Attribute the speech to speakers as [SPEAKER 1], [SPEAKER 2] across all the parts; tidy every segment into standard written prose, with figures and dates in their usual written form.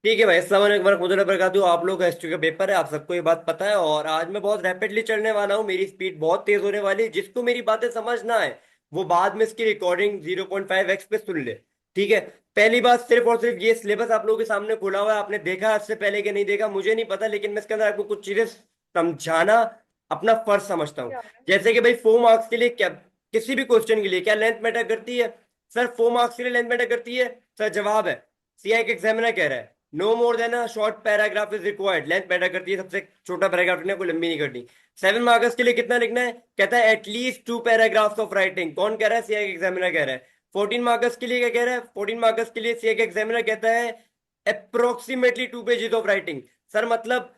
[SPEAKER 1] ठीक है भाई, अस्सलाम वालेकुम warahmatullahi wabarakatuh। आप लोग का हिस्ट्री का पेपर है, आप सबको ये बात पता है। और आज मैं बहुत रैपिडली चलने वाला हूँ, मेरी स्पीड बहुत तेज होने वाली है। जिसको मेरी बातें समझ ना आए वो बाद में इसकी रिकॉर्डिंग 0.5x पे सुन ले। ठीक है। पहली बात, सिर्फ और सिर्फ ये सिलेबस आप लोगों के सामने खुला हुआ है। आपने देखा इससे पहले कि नहीं देखा मुझे नहीं पता, लेकिन मैं इसके अंदर आपको कुछ चीजें समझाना अपना फर्ज समझता हूँ।
[SPEAKER 2] क्या है?
[SPEAKER 1] जैसे कि भाई 4 मार्क्स के लिए क्या, किसी भी क्वेश्चन के लिए क्या लेंथ मैटर करती है? सर 4 मार्क्स के लिए लेंथ मैटर करती है। सर जवाब है, सीआई के एग्जामिनर कह रहा है no more than a short paragraph is required. Length matter करती है, सबसे छोटा पैराग्राफ लिखना है, कोई लंबी नहीं करनी। 7 मार्क्स के लिए कितना लिखना है? कहता है एटलीस्ट 2 पैराग्राफ्स ऑफ राइटिंग। कौन कह रहा है? सीआई एग्जामिनर कह रहा है। 14 मार्क्स के लिए क्या कह रहा है? 14 मार्क्स के लिए सीआई एग्जामिनर कहता है approximately 2 pages of writing. Sir मतलब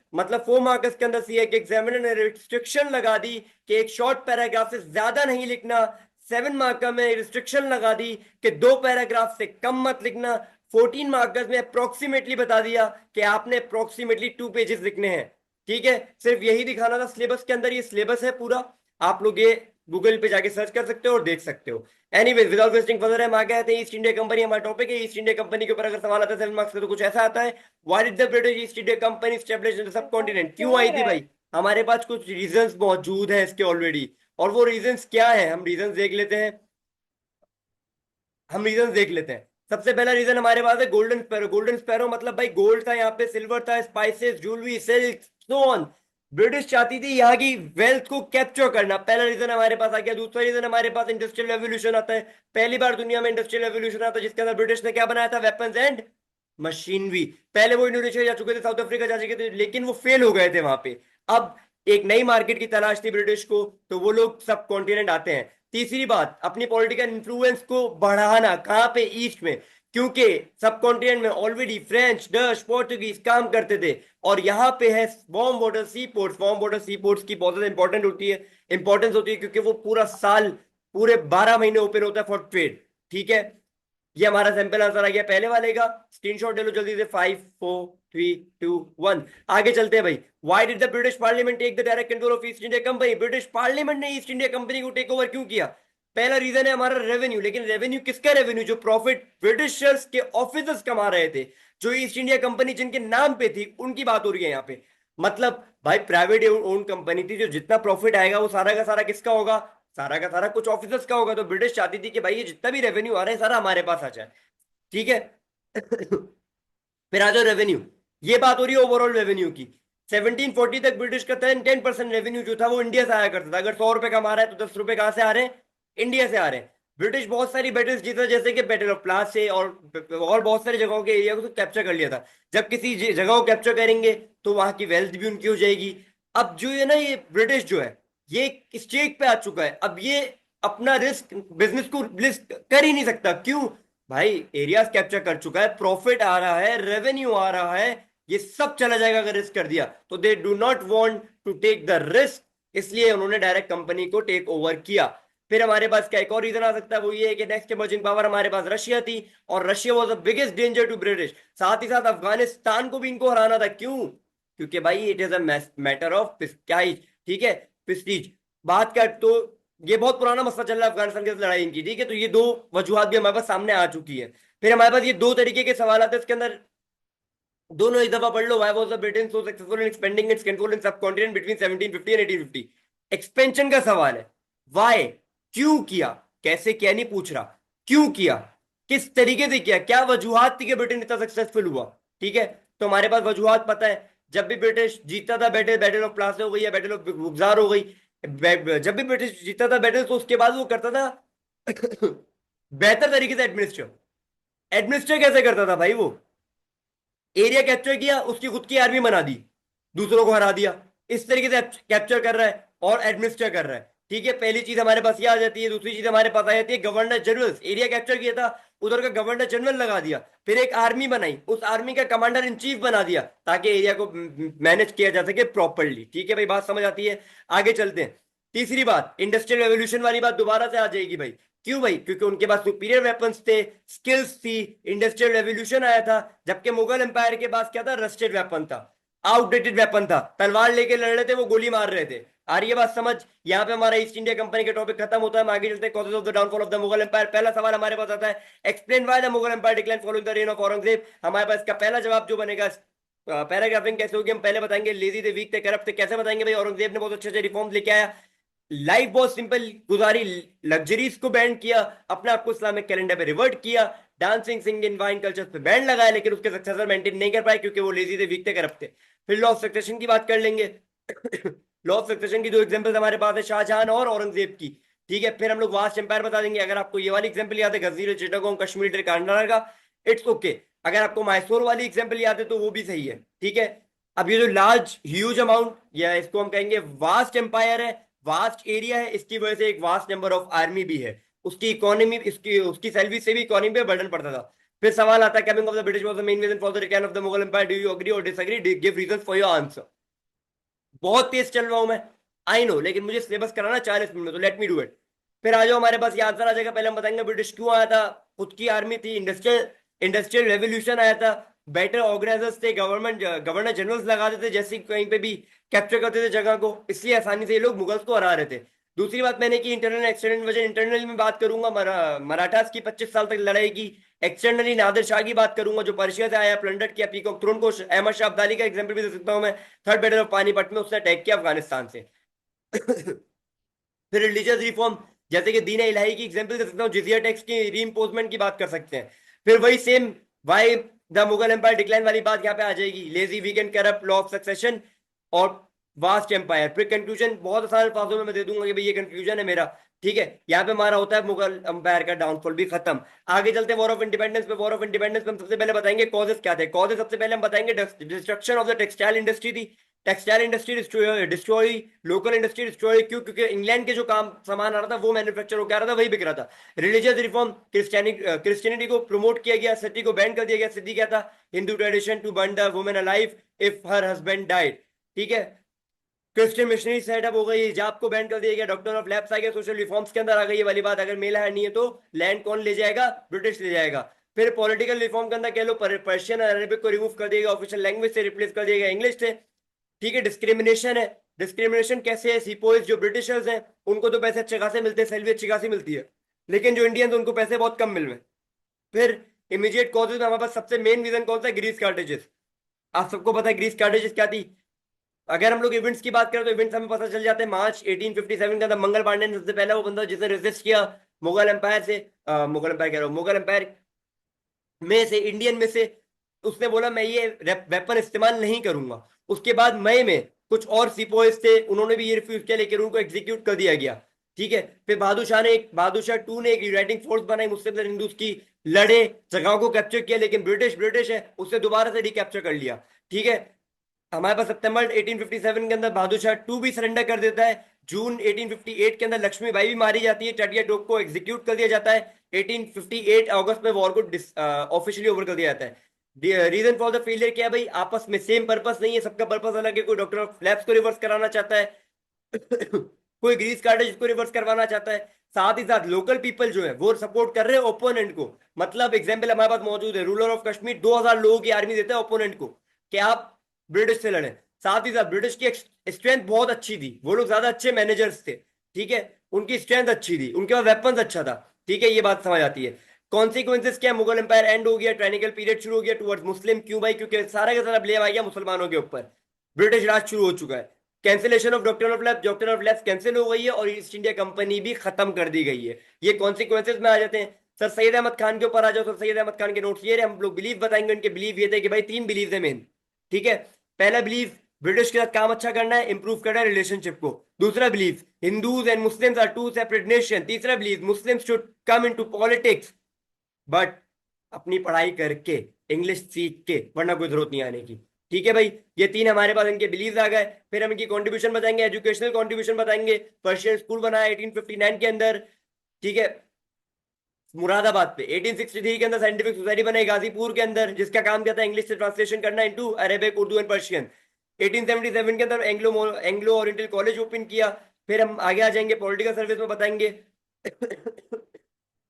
[SPEAKER 1] 4 मार्क्स के अंदर सीए के एग्जामिनर ने रिस्ट्रिक्शन लगा दी कि एक शॉर्ट पैराग्राफ से ज्यादा नहीं लिखना। 7 मार्क में रिस्ट्रिक्शन लगा दी कि 2 पैराग्राफ से कम मत लिखना। 14 मार्कर्स में अप्रोक्सीमेटली बता दिया कि आपने अप्रोक्सीमेटली 2 पेजेस लिखने हैं। ठीक है, सिर्फ यही दिखाना था सिलेबस के अंदर। ये सिलेबस है पूरा, आप लोग ये गूगल पे जाके सर्च कर सकते हो और देख सकते हो। एनीवेज, विदाउट वेस्टिंग फर्दर हम आगे आते हैं। ईस्ट इंडिया कंपनी हमारा टॉपिक है। ईस्ट इंडिया कंपनी के ऊपर अगर सवाल आता है 7 मार्क्स का तो कुछ ऐसा आता है, why did the British east India company establish in the sub
[SPEAKER 2] यार
[SPEAKER 1] कॉन्टिनेंट?
[SPEAKER 2] क्या
[SPEAKER 1] क्यों आई
[SPEAKER 2] हो
[SPEAKER 1] थी
[SPEAKER 2] रहा है?
[SPEAKER 1] भाई? हमारे पास कुछ रीजंस मौजूद हैं इसके ऑलरेडी। और वो रीजंस क्या है, हम रीजंस देख लेते हैं। सबसे पहला रीजन हमारे पास है गोल्डन स्पैरो। गोल्डन स्पैरो मतलब भाई गोल्ड था यहाँ पे, सिल्वर था, spices, jewellery, silk, so on. British चाहती थी यहाँ की वेल्थ को कैप्चर करना। पहला रीजन हमारे पास आ गया। दूसरा रीजन हमारे पास इंडस्ट्रियल रेवोल्यूशन आता है। पहली बार दुनिया में इंडस्ट्रियल रेवोल्यूशन आता है जिसके अंदर ब्रिटिश ने क्या बनाया था? Weapons and machinery. पहले वो इंडोनेशिया जा चुके थे, साउथ अफ्रीका जा चुके थे, लेकिन वो फेल हो गए थे वहां पे। अब एक नई मार्केट की तलाश थी ब्रिटिश को, तो वो लोग सब कॉन्टिनेंट आते हैं। तीसरी बात, अपनी पॉलिटिकल इन्फ्लुएंस को बढ़ाना। कहां पे? ईस्ट में। क्योंकि सब कॉन्टिनेंट में ऑलरेडी फ्रेंच, डच, पोर्टुगीज काम करते थे। और यहाँ पे है वार्म वाटर सी पोर्ट्स। वार्म वाटर सी पोर्ट्स की बहुत ज्यादा इंपॉर्टेंस होती है क्योंकि वो पूरा साल, पूरे 12 महीने ओपन होता है फॉर ट्रेड। ठीक है। ये हमारा सैंपल आंसर आ गया पहले वाले का। स्क्रीनशॉट ले लो जल्दी से। 5 4 3 2 1। आगे चलते हैं भाई। Why did the British parliament take the direct control of East India company? British parliament ने ईस्ट इंडिया कंपनी को टेक ओवर क्यों किया? पहला रीजन है हमारा रेवेन्यू। लेकिन रेवेन्यू किसका रेवेन्यू? जो प्रॉफिट ब्रिटिशर्स के ऑफिसर्स कमा रहे थे, जो ईस्ट इंडिया कंपनी जिनके नाम पे थी, उनकी बात हो रही है यहाँ पे। मतलब भाई प्राइवेट ओन कंपनी थी, जो जितना प्रॉफिट आएगा वो सारा का सारा किसका होगा? सारा का सारा कुछ ऑफिसर्स का होगा। तो ब्रिटिश चाहती थी कि भाई ये जितना भी रेवेन्यू आ रहा है सारा हमारे पास आ जाए। ठीक है। फिर आ जाओ रेवेन्यू। ये बात हो रही है ओवरऑल रेवेन्यू की। 1740 तक ब्रिटिश का 10% रेवेन्यू जो था वो इंडिया से आया करता था। अगर 100 रुपए कमा रहा है तो 10 रुपए कहां से आ रहे हैं? इंडिया से आ रहे हैं। ब्रिटिश बहुत सारी बैटल्स जीता, जैसे कि बैटल ऑफ प्लास से, और बहुत सारी जगहों के एरिया को तो कैप्चर कर लिया था। जब किसी जगह को कैप्चर करेंगे तो वहां की वेल्थ भी उनकी हो जाएगी। अब जो है ना, ये ब्रिटिश जो है, ये एक स्टेज पे आ चुका है। अब ये अपना रिस्क, बिजनेस को रिस्क कर ही नहीं सकता। क्यों? भाई एरियाज कैप्चर कर चुका है, प्रॉफिट आ रहा है, रेवेन्यू आ रहा है, ये सब चला जाएगा अगर रिस्क कर दिया तो। They do not want to take the risk, इसलिए उन्होंने डायरेक्ट कंपनी को टेक ओवर किया। फिर हमारे पास क्या एक और रीजन आ सकता है, वो ये है कि नेक्स्ट इमर्जिंग पावर हमारे पास रशिया थी। और Russia was the biggest danger to British. साथ ही साथ अफगानिस्तान को भी इनको हराना था। क्यों? क्योंकि भाई it is a matter of क्या, ठीक है, प्रेस्टीज। बात कर तो ये बहुत पुराना मसला चल रहा है अफगानिस्तान की लड़ाई इनकी। ठीक है, तो ये दो वजूहत भी हमारे पास सामने आ चुकी है। फिर हमारे पास ये दो तरीके के सवाल आते हैं इसके अंदर, दोनों एक दफा पढ़ लो। Why was the Britain so successful in expanding its control in subcontinent between 1750 and 1850? Expansion का सवाल है। व्हाई, क्यों किया? कैसे किया नहीं पूछ रहा, क्यों किया, किस तरीके से किया, क्या वजूहत थी कि ब्रिटेन इतना सक्सेसफुल हुआ? ठीक है, तो हमारे पास वजूहत पता है। जब भी ब्रिटिश जीता था बैटल, बैटल ऑफ प्लासी हो गई या बैटल ऑफ बुग्जार हो गई, जब भी ब्रिटिश जीता था बैटल तो उसके बाद वो करता था बेहतर तरीके से एडमिनिस्टर। एडमिनिस्टर कैसे करता था भाई? वो एरिया कैप्चर किया, उसकी खुद की आर्मी बना दी, दूसरों को हरा दिया। इस तरीके से कैप्चर कर रहा है और एडमिनिस्टर कर रहा है। ठीक है, पहली चीज हमारे पास ये आ जाती है। दूसरी चीज हमारे पास आ जाती है गवर्नर जनरल। एरिया कैप्चर किया था, उधर का गवर्नर जनरल लगा दिया। फिर एक आर्मी बनाई, उस आर्मी का कमांडर इन चीफ बना दिया ताकि एरिया को मैनेज किया जा सके प्रॉपरली। ठीक है भाई, बात समझ आती है? आगे चलते हैं। तीसरी बात, इंडस्ट्रियल रेवोल्यूशन वाली बात दोबारा से आ जाएगी भाई। क्यों भाई? क्योंकि उनके पास सुपीरियर वेपन्स थे, स्किल्स थी। इंडस्ट्रियल रेवोल्यूशन आया था, जबकि मुगल एम्पायर के पास क्या था? रस्टेड वेपन था, आउटडेटेड वेपन था। तलवार लेके लड़ रहे थे, वो गोली मार रहे थे। आ रही है बात समझ? यहाँ पे हमारा ईस्ट इंडिया कंपनी का टॉपिक खत्म होता है, हम आगे चलते हैं causes of the downfall of the Mughal empire. पहला सवाल हमारे पास आता है, explain why the Mughal empire decline following the reign of Aurangzeb. हमारे पास इसका पहला जवाब जो बनेगा, पैराग्राफिंग कैसे होगी, हम पहले बताएंगे लेजी थे, वीक थे, करप्ट थे। कैसे बताएंगे भाई? औरंगजेब ने बहुत अच्छे अच्छे रिफॉर्म्स लेके आया, लाइफ बहुत सिंपल गुजारी, लग्जरीज को बैन किया, अपने आप को इस्लामिक कैलेंडर पे रिवर्ट किया, डांसिंग सिंगिंग वाइन कल्चर पे बैन लगाया, लेकिन उसके सक्सेसर मेंटेन नहीं कर पाए क्योंकि वो लेजी थे, वीक थे, करप्ट थे। फिर लॉ ऑफ सक्सेशन की बात कर लेंगे। लॉ ऑफ सक्सेशन की दो एग्जांपल्स हमारे पास है, शाहजहां और औरंगजेब की। ठीक है, फिर हम लोग वास्ट एम्पायर बता देंगे। अगर आपको ये वाली एग्जांपल याद है, गजीर चिटागोंग कश्मीर कांडारा का, इट्स ओके। अगर आपको मैसूर वाली एग्जांपल याद है तो वो भी सही है। ठीक है, अब ये जो लार्ज ह्यूज अमाउंट, या इसको हम कहेंगे वास्ट एम्पायर है, वास्ट एरिया है, इसकी वजह से एक वास्ट नंबर ऑफ आर्मी भी है, उसकी इकोनॉमी, इसकी उसकी सैलरी से भी इकोनॉमी पे बर्डन पड़ता था। फिर सवाल आता है, coming of the British was the main reason for the decline of the Mughal empire, do you agree और disagree, give reasons for your answer. बहुत तेज चल रहा हूं मैं, आई नो, लेकिन मुझे सिलेबस कराना 40 मिनट में, तो लेट मी डू इट। फिर आ जाओ, हमारे पास ये आंसर आ जाएगा। पहले हम बताएंगे ब्रिटिश क्यों आया था, खुद की आर्मी थी, इंडस्ट्रियल इंडस्ट्रियल रेवोल्यूशन आया था, बेटर ऑर्गेनाइजर्स थे, गवर्नर जनरल्स लगा देते जैसे कहीं पे भी कैप्चर करते थे जगह को, इसलिए आसानी से ये लोग मुगल्स को हरा रहे थे। दूसरी बात मैंने की इंटरनल एक्सटर्नल वजह, इंटरनल में बात करूंगा मराठास की 25 साल तक लड़ाई की, एक्सटर्नली नादिर शाह की बात करूंगा जो पर्शिया से आया, प्लंडर किया पीकॉक थ्रोन को, अहमद शाह अब्दाली का एग्जांपल भी दे सकता हूं मैं, थर्ड बैटल ऑफ पानीपत में उसने अटैक किया अफगानिस्तान से। फिर रिलीजियस रिफॉर्म, जैसे कि दीन इलाही की एग्जांपल दे सकता हूँ, जिजिया टैक्स की रीइंपोजमेंट की बात कर सकते हैं। फिर वही same why the Mughal empire decline वाली बात यहाँ पे आ जाएगी, lazy weak and corrupt, law of succession और वास्ट एम्पायर। फिर कंक्लूजन बहुत आसान अल्फाजों में मैं दे दूंगा कि भाई ये कंक्लूजन है मेरा। ठीक है, यहाँ पे हमारा होता है मुगल एम्पायर का डाउनफॉल भी खत्म। आगे चलते हैं वॉर ऑफ इंडिपेंडेंस पे। वॉर ऑफ इंडिपेंडेंस में हम सबसे पहले बताएंगे कॉजेस क्या थे। कॉजेस सबसे पहले हम बताएंगे, destruction of the textile industry थी, textile industry destroy, local industry destroy. क्यों? क्योंकि इंग्लैंड के जो काम सामान आ रहा था वो मैन्युफैक्चर होकर आ रहा था, वही बिक रहा था। रिलीजियस रिफॉर्म, क्रिश्चियनिटी को प्रमोट किया गया, सती को बैन कर दिया गया। सती क्या था? Hindu tradition to burn the women alive if her husband died. ठीक है, क्रिश्चियन मिशनरी सेटअप हो गई, हिजाब को बैन कर दिया गया, डॉक्टर ऑफ लैप्स आ गया, सोशल रिफॉर्म्स के अंदर आ गई ये वाली बात, अगर मेल है नहीं है तो लैंड कौन ले जाएगा? ब्रिटिश ले जाएगा। फिर पॉलिटिकल रिफॉर्म के अंदर कह लो पर्शियन और अरेबिक को रिमूव कर दिया गया, ऑफिशियल लैंग्वेज से रिप्लेस कर दिया गया इंग्लिश से। ठीक है, डिस्क्रिमिनेशन है। डिस्क्रिमिनेशन कैसे है? सीपोइज जो ब्रिटिशर्स हैं उनको तो पैसे अच्छे खासे मिलते हैं, सैलरी अच्छी खासी मिलती है, लेकिन जो इंडियंस उनको पैसे बहुत कम मिल रहे हैं। फिर इमीडिएट कॉजेज में हमारे पास सबसे मेन रीजन कौन सा है? ग्रीस कार्टेजेस। आप सबको पता है ग्रीस कार्टेजेस क्या थी। अगर हम लोग इवेंट्स की बात करें तो इवेंट्स हमें पता चल जाते हैं। मार्च 1857 के अंदर मंगल पांडे ने सबसे पहला वो बंदा जिसने रेजिस्ट किया मुगल एम्पायर से, मुगल एम्पायर कह रहा हूँ, मुगल एम्पायर में से, इंडियन में से, उसने बोला मैं ये वेपन इस्तेमाल नहीं करूंगा। उसके बाद मई में कुछ और सिपोइस थे, उन्होंने भी ये रिफ्यूज किया, लेकिन उनको एग्जीक्यूट कर दिया गया। ठीक है, फिर बहादुर शाह टू ने एक यूनाइटिंग फोर्स बनाई, मुस्लिम हिंदूज की, लड़े, जगहों को कैप्चर किया, लेकिन ब्रिटिश ब्रिटिश है, उससे दोबारा से रिकैप्चर कर लिया। ठीक है, हमारे पास सितंबर 1857 के अंदर बहादुर शाह टू भी सरेंडर कर देता है। जून 1858 के अंदर लक्ष्मीबाई भी मारी जाती है, चटिया टोप को एग्जीक्यूट कर दिया जाता है। 1858 अगस्त में वॉर को ऑफिशियली ओवर कर दिया जाता है। रीजन फॉर द फेलियर क्या है भाई? आपस में सेम पर्पस नहीं है, सबका पर्पस अलग है। कोई डॉक्टर ऑफ लैब्स को रिवर्स कराना चाहता है, कोई ग्रीस कार्टेज को रिवर्स करवाना चाहता है, साथ ही साथ लोकल पीपल जो है वो सपोर्ट कर रहे हैं ओपोनेंट को। मतलब एग्जाम्पल हमारे पास मौजूद है, रूलर ऑफ कश्मीर 2000 लोगों की आर्मी देता है ओपोनेंट को कि आप ब्रिटिश से लड़े। साथ ही साथ ब्रिटिश की स्ट्रेंथ बहुत अच्छी थी, वो लोग ज्यादा अच्छे मैनेजर्स थे। ठीक है, उनकी स्ट्रेंथ अच्छी थी, उनके पास वेपन्स अच्छा था। ठीक है, ये बात समझ आती है। कॉन्सिक्वेंसेस क्या? मुगल एम्पायर एंड हो गया, ट्रायनिकल पीरियड शुरू हो गया टुवर्ड्स मुस्लिम। क्यों भाई? क्योंकि सारा का सारा ब्लेम आ गया मुसलमानों के ऊपर, ब्रिटिश राज शुरू हो चुका है। Cancellation of doctor of labs cancel हो गई है और ईस्ट इंडिया कंपनी भी खत्म कर दी गई है। ये कॉन्सिक्वेंसेज में आ जाते हैं। सर सैयद अहमद खान के ऊपर आ जाओ। सर सैयद अहमद खान के नोट्स ये रहे, हम लोग बिलीव बताएंगे। उनके बिलीव ये थे कि भाई 3 बिलीव है मेन। ठीक है, पहला बिलीव ब्रिटिश के साथ काम अच्छा करना है, इंप्रूव करना है रिलेशनशिप को। दूसरा believe Hindus and Muslims are two separate nation. तीसरा believe Muslims should come into politics, but अपनी पढ़ाई करके, इंग्लिश सीख के, वरना कोई जरूरत नहीं आने की। ठीक है भाई, ये 3 हमारे पास इनके बिलीव आ गए। फिर हम इनकी कंट्रीब्यूशन बताएंगे, एजुकेशनल कंट्रीब्यूशन बताएंगे। पर्शियन स्कूल बनाया 1859 के अंदर। ठीक है, मुरादाबाद पे 1863 के अंदर साइंटिफिक सोसाइटी बनाई गाजीपुर के अंदर, जिसका काम क्या था? इंग्लिश से ट्रांसलेशन करना into Arabic, Urdu and Persian. 1877 के अंदर Anglo Anglo oriental college open किया। फिर हम आगे आ जाएंगे पॉलिटिकल सर्विस में बताएंगे।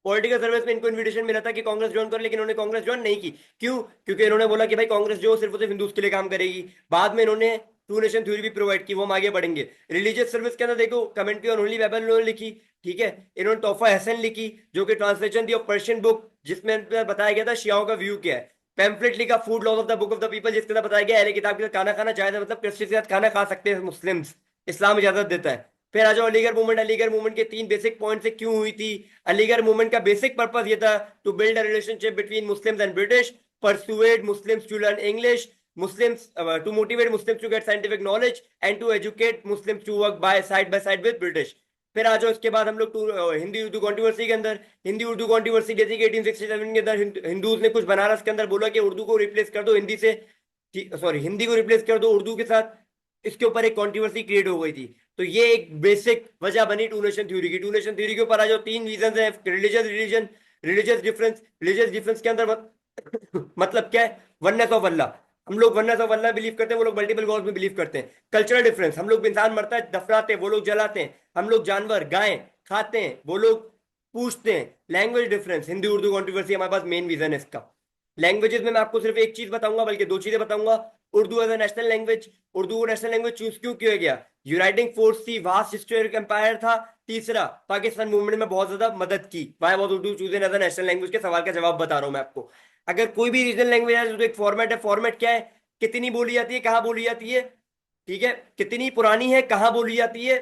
[SPEAKER 1] पॉलिटिकल सर्विस में इनको इनविटेशन मिला था कि कांग्रेस ज्वाइन कर, लेकिन उन्होंने कांग्रेस ज्वाइन नहीं की। क्यों? क्योंकि इन्होंने बोला कि भाई कांग्रेस जो सिर्फ और सिर्फ हिंदूज के लिए काम करेगी। बाद में इन्होंने टू नेशन थ्योरी भी प्रोवाइड की, वो हम आगे बढ़ेंगे। रिलीजियस सर्विस के अंदर देखो कमेंट्री ऑन होली बाइबल इन्होंने लिखी, ठीक है। इन्होंने तोहफा हसन लिखी जो कि ट्रांसलेशन थी ऑफ पर्शियन बुक, जिसमें बताया गया था शियाओं का व्यू क्या है। पैम्फलेट लिखा food laws of the book of the people, जिसके अंदर बताया गया अहले किताब के साथ खाना खाना जायज है, मतलब क्रिश्चियन के साथ खाना खा सकते हैं मुस्लिम्स, इस्लाम इजाजत देता है। फिर आ जाओ अलीगढ़ मूवमेंट। अलीगढ़ मूवमेंट के तीन बेसिक पॉइंट से क्यों हुई थी। अलीगढ़ मूवमेंट का बेसिक पर्पस ये था to build a relationship between Muslims and British, persuade Muslims to learn English, Muslims to motivate Muslims to get scientific knowledge and to educate Muslims to work by side with British। फिर आ जाओ इसके बाद हम लोग Hindi Urdu controversy के अंदर। Hindi Urdu controversy जैसे कि 1867 के अंदर हिंदूज ने कुछ बनारस के अंदर बोला कि उर्दू को रिप्लेस कर दो हिंदी से, सॉरी हिंदी को रिप्लेस कर दो उर्दू के साथ। इसके ऊपर एक कॉन्ट्रोवर्सी क्रिएट हो गई थी। तो ये एक बेसिक वजह बनी टू नेशन थ्योरी की। टू नेशन थ्योरी के ऊपर आ जाओ तीन रीजन है। Religious difference. रिलीजियस डिफरेंस के अंदर मतलब क्या है, वननेस ऑफ अल्लाह। हम लोग वननेस ऑफ अल्लाह बिलीव करते हैं, वो लोग मल्टीपल गॉड्स में बिलीव करते हैं। कल्चरल डिफरेंस, हम लोग इंसान मरता है दफनाते हैं, वो लोग जलाते हैं। हम लोग जानवर गाय खाते हैं, वो लोग पूछते हैं। Language difference, Hindi Urdu controversy हमारे पास मेन रीजन है इसका। लैंग्वेजेस में मैं आपको सिर्फ एक चीज बताऊंगा, बल्कि दो चीजें बताऊंगा। Urdu as a national language, Urdu को नेशनल लैंग्वेज चूज क्यों किया गया। यूनाइटिंग फोर्स थी, वास्ट हिस्टोरिक एम्पायर था। तीसरा, पाकिस्तान मूवमेंट में बहुत ज्यादा मदद की। Why was Urdu choose as a national language के सवाल का जवाब बता रहा हूं मैं आपको। अगर कोई भी रीजनल लैंग्वेज है तो एक फॉर्मेट है। फॉर्मेट क्या है, कितनी बोली जाती है, कहाँ बोली जाती है, ठीक है। कितनी पुरानी है, कहाँ बोली जाती है,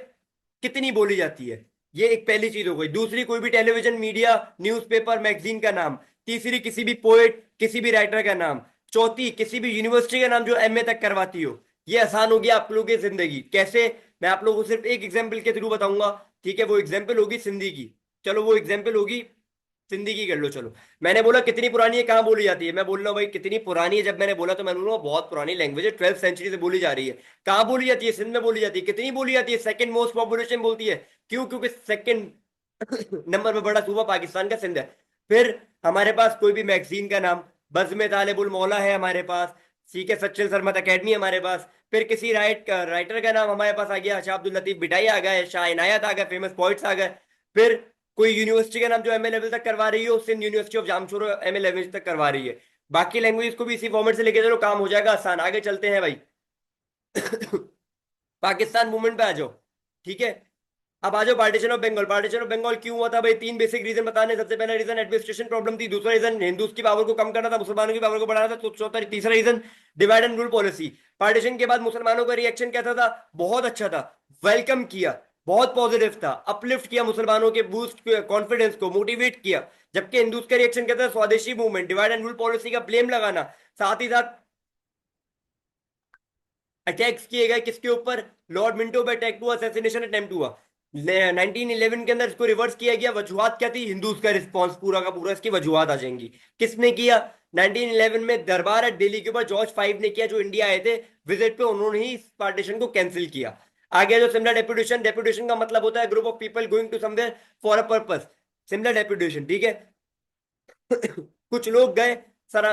[SPEAKER 1] कितनी बोली जाती है। ये एक पहली चीज हो गई। दूसरी, कोई भी टेलीविजन मीडिया न्यूज़पेपर मैगजीन का नाम। तीसरी, किसी भी पोएट किसी भी राइटर का नाम। चौथी, किसी भी यूनिवर्सिटी का नाम जो एमए तक करवाती हो। ये आसान हो गया आप लोगों की जिंदगी। कैसे, मैं आप लोगों को सिर्फ एक एग्जाम्पल के थ्रू बताऊंगा, ठीक है। वो एग्जाम्पल होगी सिंधी की। चलो वो एग्जाम्पल होगी सिंधी की, कर लो चलो। मैंने बोला कितनी पुरानी है, कहाँ बोली जाती है। मैं बोल रहा हूँ भाई कितनी पुरानी है, जब मैंने बोला तो मैंने बोला बहुत पुरानी लैंग्वेज है, 12th सेंचुरी से बोली जा रही है। कहाँ बोली जाती है, सिंध में बोली जाती है। कितनी बोली जाती है, सेकंड मोस्ट पॉपुलेशन बोलती है। क्यों, क्योंकि सेकंड नंबर पे बड़ा सूबा पाकिस्तान का सिंध है। फिर हमारे पास कोई भी मैगजीन का नाम, बज़्म तालिबुल मौला है हमारे पास, सीके सचिन सरमत अकेडमी हमारे पास। फिर किसी राइटर का नाम हमारे पास आ गया, शाह अब्दुल लतीफ बिटाई आ गए, शाह इनायत आ गए, फेमस पोइट्स आ गए। फिर कोई यूनिवर्सिटी का नाम जो एमए लेवल तक करवा रही हो, Sindh university of Jamshoro MA level तक करवा रही है। बाकी लैंग्वेज को भी इसी फॉर्मेट से लेके चलो, काम हो जाएगा आसान। आगे चलते हैं भाई। पाकिस्तान मूवमेंट पे आ जाओ, ठीक है। अब आ जाओ partition of Bengal. Partition of Bengal क्यों हुआ था भाई, तीन बेसिक रीजन बताने। सबसे पहला रीजन एडमिनिस्ट्रेशन प्रॉब्लम थी। दूसरा रीजन हिंदूज की पावर को कम करना था, मुसलमानों की पावर को बढ़ाना था। तो चौथा तीसरा reason divide and rule policy. Partition के बाद मुसलमानों का रिएक्शन कैसा था, बहुत अच्छा था। वेलकम किया, बहुत पॉजिटिव था, अपलिफ्ट किया मुसलमानों के, बूस्ट कॉन्फिडेंस को, मोटिवेट किया। जबकि हिंदूज का रिएक्शन क्या था, स्वदेशी movement, divide and rule policy का ब्लेम लगाना। साथ ही साथ अटैक्स किए गए किसके ऊपर, लॉर्ड मिंटो पे अटैक हुआ, असैसिनेशन अटेम्प्ट हुआ। 1911 के अंदर इसको रिवर्स किया गया। वजूहत क्या थी, हिंदूज का रिस्पॉन्स पूरा का पूरा, इसकी वजूहत आ जाएंगी। किसने किया, 1911 में दरबार एट दिल्ली के ऊपर जॉर्ज फाइव ने किया, जो इंडिया आए थे विजिट पे, उन्होंने ही इस पार्टीशन को कैंसिल किया। आगे जो सिमिलर डेपुटेशन, डेपुटेशन का मतलब होता है group of people going to somewhere for a purpose, similar deputation, ठीक है। कुछ लोग गए सर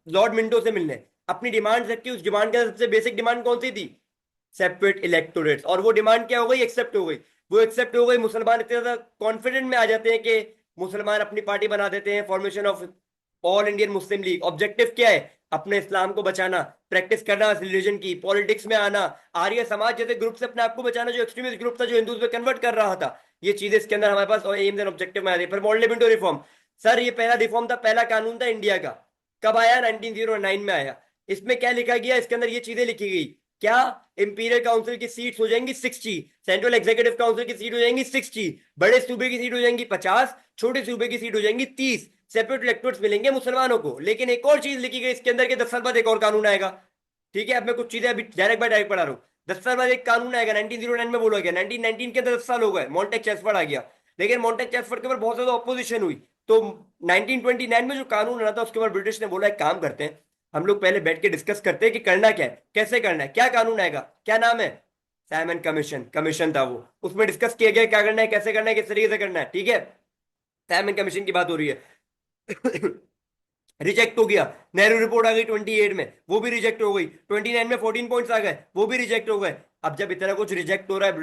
[SPEAKER 1] लॉर्ड मिंटो से मिलने, अपनी डिमांड रखी। उस डिमांड का सबसे बेसिक डिमांड कौन सी थी, सेपरेट इलेक्टोरेट्स। और वो डिमांड क्या हो गई, एक्सेप्ट हो गई। वो एक्सेप्ट हो गई। मुसलमान इतने ज्यादा कॉन्फिडेंट में आ जाते हैं कि मुसलमान अपनी पार्टी बना देते हैं, formation of all Indian Muslim league. Objective क्या है, अपने इस्लाम को बचाना, प्रैक्टिस करना रिलीजन की, पॉलिटिक्स में आना, आर्य समाज जैसे ग्रुप से अपने आप को बचाना, जो एक्सट्रीमिस्ट ग्रुप था जो हिंदूज में कन्वर्ट कर रहा था। ये चीजें इसके अंदर हमारे पास एम्स एंड ऑब्जेक्टिव में आ रही है। फिर मॉडल मिंटो रिफॉर्म, सर ये पहला रिफॉर्म था, पहला कानून था इंडिया का। कब आया, 1909 में आया। इसमें क्या लिखा गया, इसके अंदर ये चीजें लिखी गई क्या, इंपीरियल काउंसिल की सीट्स हो जाएंगी 60, सेंट्रल एग्जीक्यूटिव काउंसिल की सीट हो जाएंगी 60, बड़े सूबे की सीट हो जाएंगी 50, छोटे सूबे की सीट हो जाएंगी 30, सेपरेट इलेक्टोरेट्स मिलेंगे मुसलमानों को। लेकिन एक और चीज लिखी गई इसके अंदर के 10 साल बाद एक और कानून आएगा, ठीक है। अब मैं कुछ चीजें अभी डायरेक्ट बाय डायरेक्ट पढ़ा रहा हूँ। 10 साल बाद एक कानून आएगा, 1909 में बोला गया। 1919 के अंदर 10 साल हो गए, मॉन्टेक चेसफोर्ड आ गया। लेकिन मॉन्टेक चेसफोर्ड के ऊपर बहुत ज्यादा ऑपोजिशन हुई। तो 1929 में जो कानून आना था उसके ऊपर ब्रिटिश ने बोला एक काम करते हैं, हम लोग पहले बैठ के डिस्कस करते हैं कि करना क्या है, कैसे करना है, क्या कानून आएगा, क्या नाम है, साइमन कमीशन। कमीशन था वो, उसमें डिस्कस किया गया क्या करना है, कैसे करना है, किस तरीके से करना है, ठीक है। साइमन कमीशन की बात हो रही है। रिजेक्ट हो गया। नेहरू रिपोर्ट आ गई 28 में, वो भी रिजेक्ट हो गई। 29 में 14 पॉइंट्स आ गए, वो भी रिजेक्ट हो गए। अब जब इतना कुछ रिजेक्ट हो रहा है,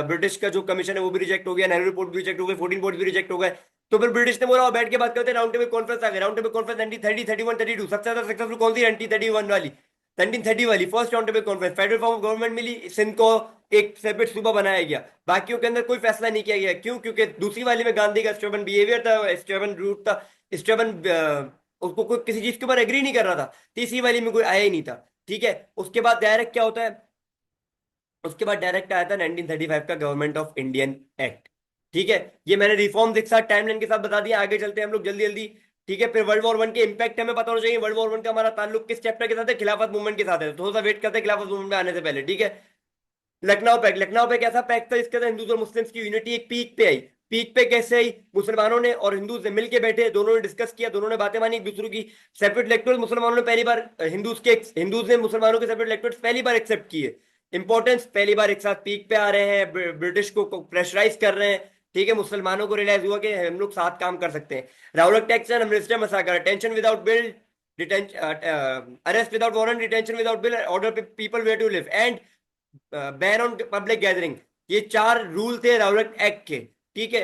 [SPEAKER 1] ब्रिटिश का जो कमीशन है वो भी रिजेक्ट हो गया, नेहरू रिपोर्ट भी रिजेक्ट हो गई, 14 पॉइंट्स भी रिजेक्ट हो गए। तो फिर ब्रिटिश ने बोला बैठ के बात करते हैं। राउंड टेबल कॉन्फ्रेंस आ गई। राउंड टेबल कॉन्फ्रेंस 1930, 31, 32 सबसे ज्यादा सक्सेसफुल कौन सी, 1931 वाली। 1930 वाली first round table conference, federal form of government मिली, सिंध को एक सेपरेट सूबा बनाया गया, बाकियों के अंदर कोई फैसला नहीं किया गया। क्यों? क्योंकि दूसरी वाली में गांधी का स्टबन बिहेवियर था, स्टबन रूट था, स्टबन उसको कोई किसी चीज के ऊपर एग्री नहीं कर रहा था। तीसरी वाली में कोई आया ही नहीं था। ठीक है, उसके बाद डायरेक्ट क्या होता है, उसके बाद डायरेक्ट आया था 1935 का गवर्नमेंट ऑफ इंडियन एक्ट। ठीक है, ये मैंने रिफॉर्म्स एक साथ टाइमलाइन के साथ बता दिया। आगे चलते हैं हम लोग जल्दी जल्दी। ठीक है, फिर वर्ल्ड वॉर वन के इंपैक्ट हमें पता होना चाहिए। वर्ल्ड वॉर वन का हमारा ताल्लुक किस चैप्टर के साथ है? खिलाफत मूवमेंट के साथ है। थोड़ा सा वेट करते हैं खिलाफत मूवमेंट में आने से पहले। ठीक है, लखनऊ पैक्ट। लखनऊ पैक्ट ऐसा पैक्ट था इसके अंदर हिंदूज और मुस्लिम्स की यूनिटी एक पीक पे आई। पीक पे कैसे आई? मुसलमानों ने और हिंदूज ने मिलके बैठे, दोनों ने डिस्कस किया, दोनों ने बातें मानी एक दूसरे की। सेपरेट इलेक्टोरल मुसलमानों ने पहली बार हिंदूज ने मुसलमानों के सेपरेट इलेक्टोरल पहली बार एक्सेप्ट किए। इंपॉर्टेंस, पहली बार एक साथ पीक पे आ रहे हैं, ब्रिटिश को प्रेशराइज कर रहे हैं। ठीक है, मुसलमानों को रियलाइज हुआ कि हम लोग साथ काम कर सकते हैं। राउलट टैक्स and Amritsar massacre, detention without bail, arrest without warrant, detention without bail, order people where to live, and ban on public gathering. ये चार रूल थे राउलट एक्ट के। ठीक है,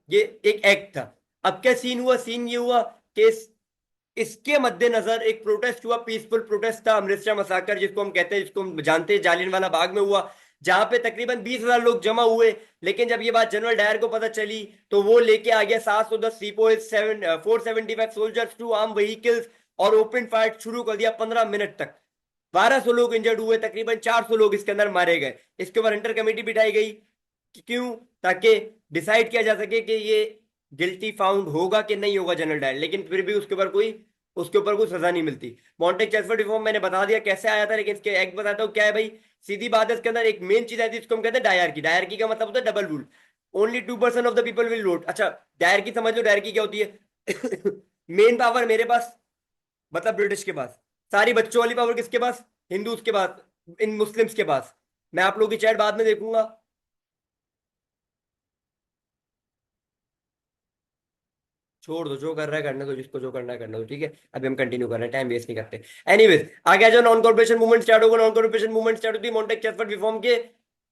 [SPEAKER 1] ये एक एक्ट था। अब क्या सीन हुआ? सीन ये हुआ कि इसके मद्देनजर एक प्रोटेस्ट हुआ, पीसफुल प्रोटेस्ट था, अमृतसर मसाकर जिसको हम कहते हैं, जिसको हम जानते हैं जालियनवाला बाग में हुआ, जहां पे तकरीबन 20,000 लोग जमा हुए। लेकिन जब ये बात जनरल डायर को पता चली तो वो लेके आ गया 710 सीपोज, 475 सोल्जर्स, 2 आर्म व्हीकल्स, और ओपन फायर शुरू कर दिया 15 मिनट तक। 1200 लोग इंजर्ड हुए, तकरीबन 400 लोग इसके अंदर मारे गए। इसके ऊपर हंटर कमेटी बिठाई गई। क्यों? ताकि डिसाइड किया जा सके कि ये गिल्टी फाउंड होगा कि नहीं होगा जनरल डायर। लेकिन फिर भी उसके ऊपर कोई सजा नहीं मिलती। मॉन्टेक चेसफोर्ड रिफॉर्म मैंने बता दिया कैसे आया था, लेकिन इसके एक्ट बताता हूँ क्या है भाई। सीधी बात है, इसके अंदर एक मेन चीज आई थी, इसको हम कहते हैं डायरकी। डायरकी का मतलब होता है double rule. Only 2% of the people will vote. अच्छा, डायरकी समझ लो, डायरकी क्या होती है? मेन पावर मेरे पास, मतलब ब्रिटिश के पास। सारी बच्चों वाली पावर किसके पास? हिंदूज के पास, इन मुस्लिम्स के पास। मैं आप लोगों की चैट बाद में देखूंगा। छोड़ दो, जो कर रहा है करने दो, जिसको जो करना है करने दो। ठीक है, अभी हम कंटिन्यू कर रहे हैं, टाइम वेस्ट नहीं करते। एनीवेज, आगे जो नॉन कॉर्पोरेशन मूवमेंट स्टार्ट होगा, नॉन कॉर्पोरेशन मूवमेंट स्टार्ट होती है मॉन्टेक चेसफोर्ड रिफॉर्म के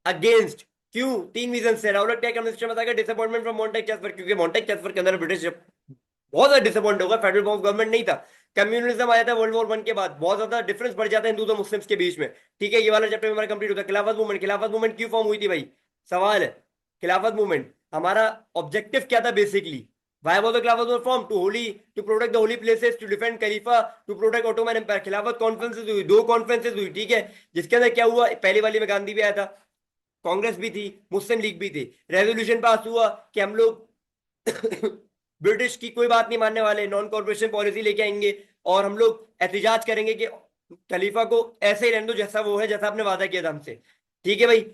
[SPEAKER 1] अगेंस्ट। क्यों? 3 रीजन से। राउलट टैक मिनिस्टर बताएगा डिसअपॉइंटमेंट फ्रॉम मॉन्टेक चेसफोर्ड, क्योंकि मॉन्टेक चेसफोर्ड के अंदर ब्रिटिश बहुत ज्यादा डिसअपॉइंट होगा, फेडरल फॉर्म ऑफ गवर्नमेंट नहीं था। कम्युनलिज्म आया था वर्ल्ड वॉर वन के बाद, बहुत ज्यादा डिफरेंस बढ़ जाता है हिंदू और मुस्लिम्स के बीच में। ठीक है, ये वाला चैप्टर हमारा कंप्लीट होता है। खिलाफत मूवमेंट। खिलाफत मूवमेंट क्यों फॉर्म हुई थी भाई? सवाल है। खिलाफत मूवमेंट हमारा ऑब्जेक्टिव क्या था basically? Why was the Khilafat movement formed? To protect the holy places, to defend Khalifa, to protect Ottoman Empire. खिलाफत कॉन्फ्रेंसेस हुई, 2 कॉन्फ्रेंसेस हुई। ठीक है, जिसके अंदर क्या हुआ? पहली वाली में गांधी भी आया था, कांग्रेस भी थी, मुस्लिम लीग भी थी। रेजोल्यूशन पास हुआ कि हम लोग ब्रिटिश की कोई बात नहीं मानने वाले, नॉन कॉर्पोरेशन पॉलिसी लेके आएंगे, और हम लोग एहतजाज करेंगे कि खलीफा को ऐसे ही रहने दो जैसा वो है, जैसा आपने वादा किया था हमसे। ठीक है भाई,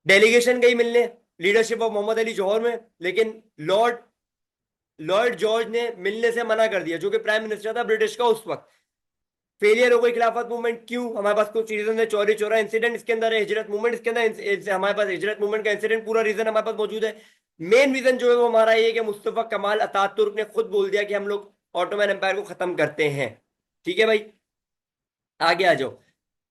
[SPEAKER 1] डेलीगेशन गई मिलने लीडरशिप ऑफ मोहम्मद अली जौहर में, लेकिन लॉर्ड लॉर्ड जॉर्ज ने मिलने से मना कर दिया, जो कि प्राइम मिनिस्टर था ब्रिटिश का उस वक्त। फेलियर हो गई खिलाफत मूवमेंट। क्यों? हमारे पास कुछ रीजन है। चौरी चौरा इंसिडेंट इसके अंदर है, हिजरत मूवमेंट इसके अंदर, हमारे पास हिजरत मूवमेंट का इंसिडेंट पूरा रीजन हमारे पास मौजूद है। मेन रीजन जो है वो हमारा ये कि मुस्तफा कमाल अतातुर्क ने खुद बोल दिया कि हम लोग ऑटोमैन एम्पायर को खत्म करते हैं। ठीक है भाई, आगे आ जाओ,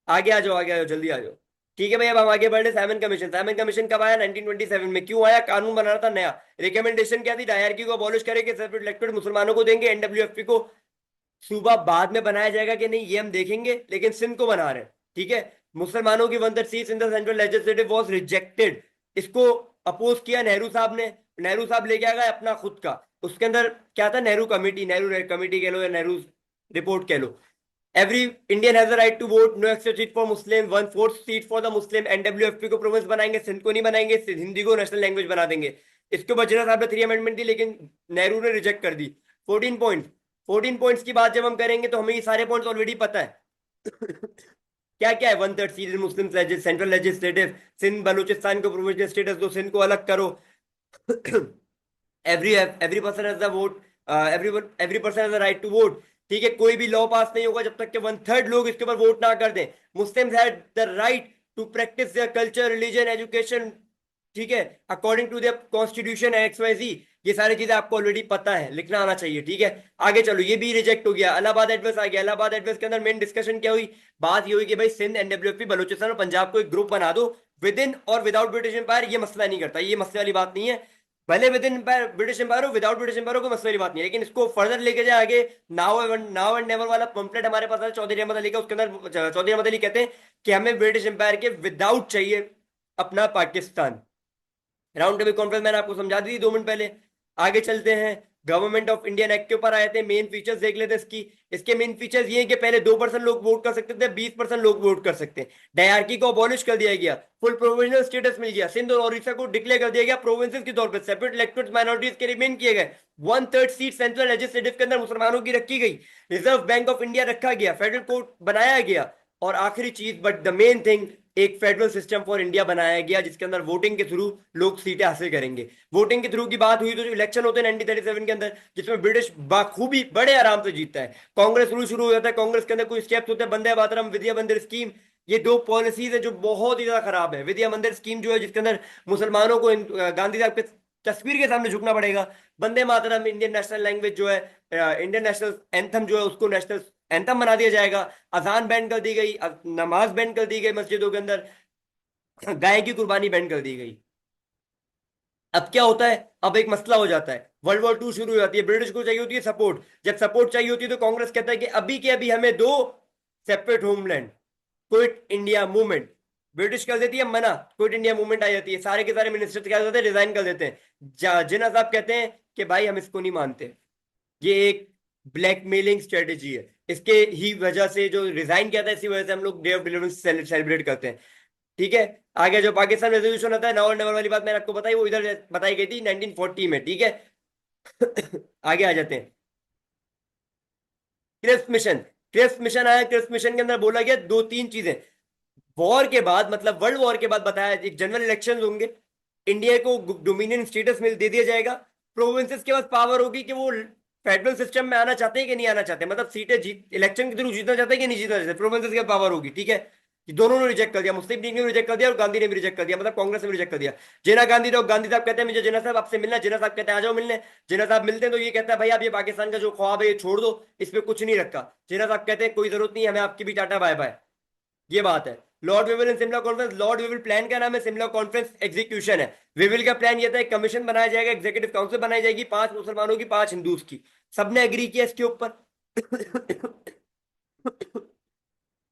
[SPEAKER 1] आगे आ जाओ, आगे आ जाओ, जल्दी आ जाओ। ठीक है भाई, अब हम आगे बढ़े। Simon commission. साइमन कमीशन कब आया? 1927 में। क्यों आया? कानून बनाना था नया। रिकमेंडेशन क्या थी? डायरकी को अबॉलिश करेंगे, सेपरेट इलेक्टेड मुसलमानों को देंगे, एनडब्ल्यूएफपी को सूबा बाद में बनाया जाएगा कि नहीं ये हम देखेंगे, लेकिन सिंध को बना रहे हैं। ठीक है, मुसलमानों की 1/3 seats in the central legislative was rejected. इसको अपोज किया नेहरू साहब ने। नेहरू साहब लेके आ गए अपना खुद का, उसके अंदर क्या था? नेहरू कमेटी, नेहरू कमेटी कह लो या नेहरू रिपोर्ट कह लो। Every Indian has a right to vote, no extra seat for Muslim, 1/4 seat for the Muslim, NWFP को प्रोविंस बनाएंगे, सिंध को नहीं बनाएंगे, हिंदी को नेशनल लैंग्वेज बना देंगे। इसके ऊपर जिन्ना साहब ने 3 अमेंडमेंट दी, लेकिन नेहरू ने रिजेक्ट कर दी। 14 पॉइंट, 14 पॉइंट्स की बात जब हम करेंगे तो हमें ये सारे पॉइंट्स ऑलरेडी पता है। क्या क्या है? 1/3 seat Muslim central legislative, Sindh Baluchistan को प्रोविजनल स्टेटस दो, सिंध को अलग करो। Every person has the vote, every person has the right to vote. ठीक है, कोई भी लॉ पास नहीं होगा जब तक कि 1/3 लोग इसके ऊपर वोट ना कर दें। Muslims had the right to practice their culture, religion, education, ठीक है, according to their constitution XYZ। ये सारी चीजें आपको ऑलरेडी पता है, लिखना आना चाहिए। ठीक है, आगे चलो, ये भी रिजेक्ट हो गया। इलाहाबाद एडवर्स आ गया। इलाहाबाद एडवर्स के अंदर मेन डिस्कशन क्या हुई? बात ये हुई कि भाई सिंध, एनडब्ल्यूएफपी, बलूचिस्तान और पंजाब को एक ग्रुप बना दो, विद इन और विदाउट ब्रिटिश एम्पायर। ये मसला नहीं करता, ये मसले वाली बात नहीं है। भले विद इन ब्रिटिश एम्पायर हो, विदाउट ब्रिटिश एम्पायर हो, कोई मसले की बात नहीं है, लेकिन इसको फर्दर लेके जाए आगे। नाउ एंड नेवर वाला पंपलेट हमारे पास है चौधरी अहमद अली का, उसके अंदर चौधरी अहमद अली कहते हैं कि हमें ब्रिटिश एम्पायर के विदाउट चाहिए अपना पाकिस्तान। राउंड टेबल कॉन्फ्रेंस मैंने आपको समझा दी 2 मिनट पहले। आगे चलते हैं, गवर्नमेंट ऑफ इंडियन एक्ट के ऊपर आए थे, मेन फीचर्स देख लेते हैं इसकी। इसके मेन फीचर्स ये हैं कि पहले 2% लोग वोट कर सकते थे, 20% लोग वोट कर सकते हैं। डायरकी को अबॉलिश कर दिया गया, फुल प्रोविजनल स्टेटस मिल गया, सिंध और ओडिशा को डिक्लेयर कर दिया गया प्रोविंसेस के तौर पर, सेपरेट इलेक्टोरेट माइनॉरिटीज के रिमेन किए गए, 1/3 सीट सेंट्रल लेजिस्लेटिव के अंदर मुसलमानों की रखी गई, रिजर्व बैंक ऑफ इंडिया रखा गया, फेडरल कोर्ट बनाया गया, और आखिरी चीज बट द मेन थिंग, एक फेडरल सिस्टम फॉर इंडिया बनाया गया जिसके अंदर वोटिंग के थ्रू लोग सीटें हासिल करेंगे। वोटिंग के थ्रू की बात हुई तो जो इलेक्शन होते हैं 1937 के अंदर, जिसमें ब्रिटिश बाखूबी बड़े आराम से जीतता है, कांग्रेस रूल शुरू हो जाता है, कांग्रेस के अंदर कुछ स्टेप्स होते हैं, वंदे मातरम, विद्या मंदिर स्कीम, ये 2 पॉलिसीज है जो बहुत ही ज्यादा खराब है। विद्या मंदिर स्कीम जो है जिसके अंदर मुसलमानों को गांधी साहब के तस्वीर के सामने झुकना पड़ेगा। Vande Mataram Indian national language जो है, इंडियन नेशनल एंथम जो है उसको नेशनल एंथम बना दिया जाएगा। अजान बैन कर दी गई, नमाज बैन कर दी गई मस्जिदों के अंदर, गाय की कुर्बानी बैन कर दी गई। अब क्या होता है, अब एक मसला हो जाता है, वर्ल्ड वॉर 2 शुरू हो जाती है, ब्रिटिश को चाहिए होती है सपोर्ट। जब सपोर्ट चाहिए होती है तो कांग्रेस कहता है कि अभी के अभी हमें दो separate homeland, quit India movement. British कर देती है मना, क्विट इंडिया मूवमेंट आ जाती है, सारे के सारे मिनिस्टर क्या करते हैं, रिजाइन कर देते हैं। जिन्ना साहब कहते हैं कि भाई हम इसको नहीं मानते, ये एक ब्लैकमेलिंग स्ट्रेटेजी है, इसके ही वजह से जो रिजाइन किया था इसी वजह से हम लोग डे ऑफ डिलीवरेंस सेलिब्रेट करते हैं। ठीक है, आगे जो पाकिस्तान रेजोल्यूशन होता है, नौ नंबर वाली बात मैंने आपको बताई, वो इधर बताई गई थी 1940 में। ठीक है आगे आ जाते हैं, क्रिप्स मिशन। क्रिप्स मिशन आया, क्रिप्स मिशन के अंदर बोला गया 2-3 चीजें। वॉर के बाद, मतलब वर्ल्ड वॉर के बाद बताया, एक जनरल इलेक्शन होंगे, इंडिया को डोमिनियन स्टेटस मिल दे दिया जाएगा, प्रोविंसेस के पास पावर होगी कि वो फेडरल सिस्टम में आना चाहते हैं कि नहीं आना चाहते, मतलब सीटें जीत इलेक्शन के थ्रू जीतना चाहते हैं कि नहीं जीतना चाहते, प्रोविंसेस के पावर होगी। ठीक है, ये दोनों ने रिजेक्ट कर दिया, मुस्लिम लीग ने रिजेक्ट कर दिया और गांधी ने भी रिजेक्ट कर दिया, मतलब कांग्रेस ने भी रिजेक्ट कर दिया। जिना गांधी, तो गांधी साहब कहते हैं मुझे जिना साहब आपसे मिलना, जिना साहब कहते हैं आ जाओ मिलने। जिना साहब मिलते हैं तो ये कहता है भाई आप ये पाकिस्तान का जो ख्वाब है ये छोड़ दो, इस पे कुछ नहीं रखा। जिना साहब कहते हैं कोई जरूरत नहीं, हमें आपकी भी टाटा बाय बाय। ये बात है। लॉर्ड विविल इन सिमला कॉन्फ्रेंस, लॉर्ड विविल प्लान का नाम है, सिमला कॉन्फ्रेंस एग्जीक्यूशन है। विविल का प्लान ये था, एक कमीशन बनाया जाएगा, एग्जीक्यूटिव काउंसिल बनाई जाएगी, 5 मुसलमानों की 5 हिंदूज की, सबने एग्री किया इसके ऊपर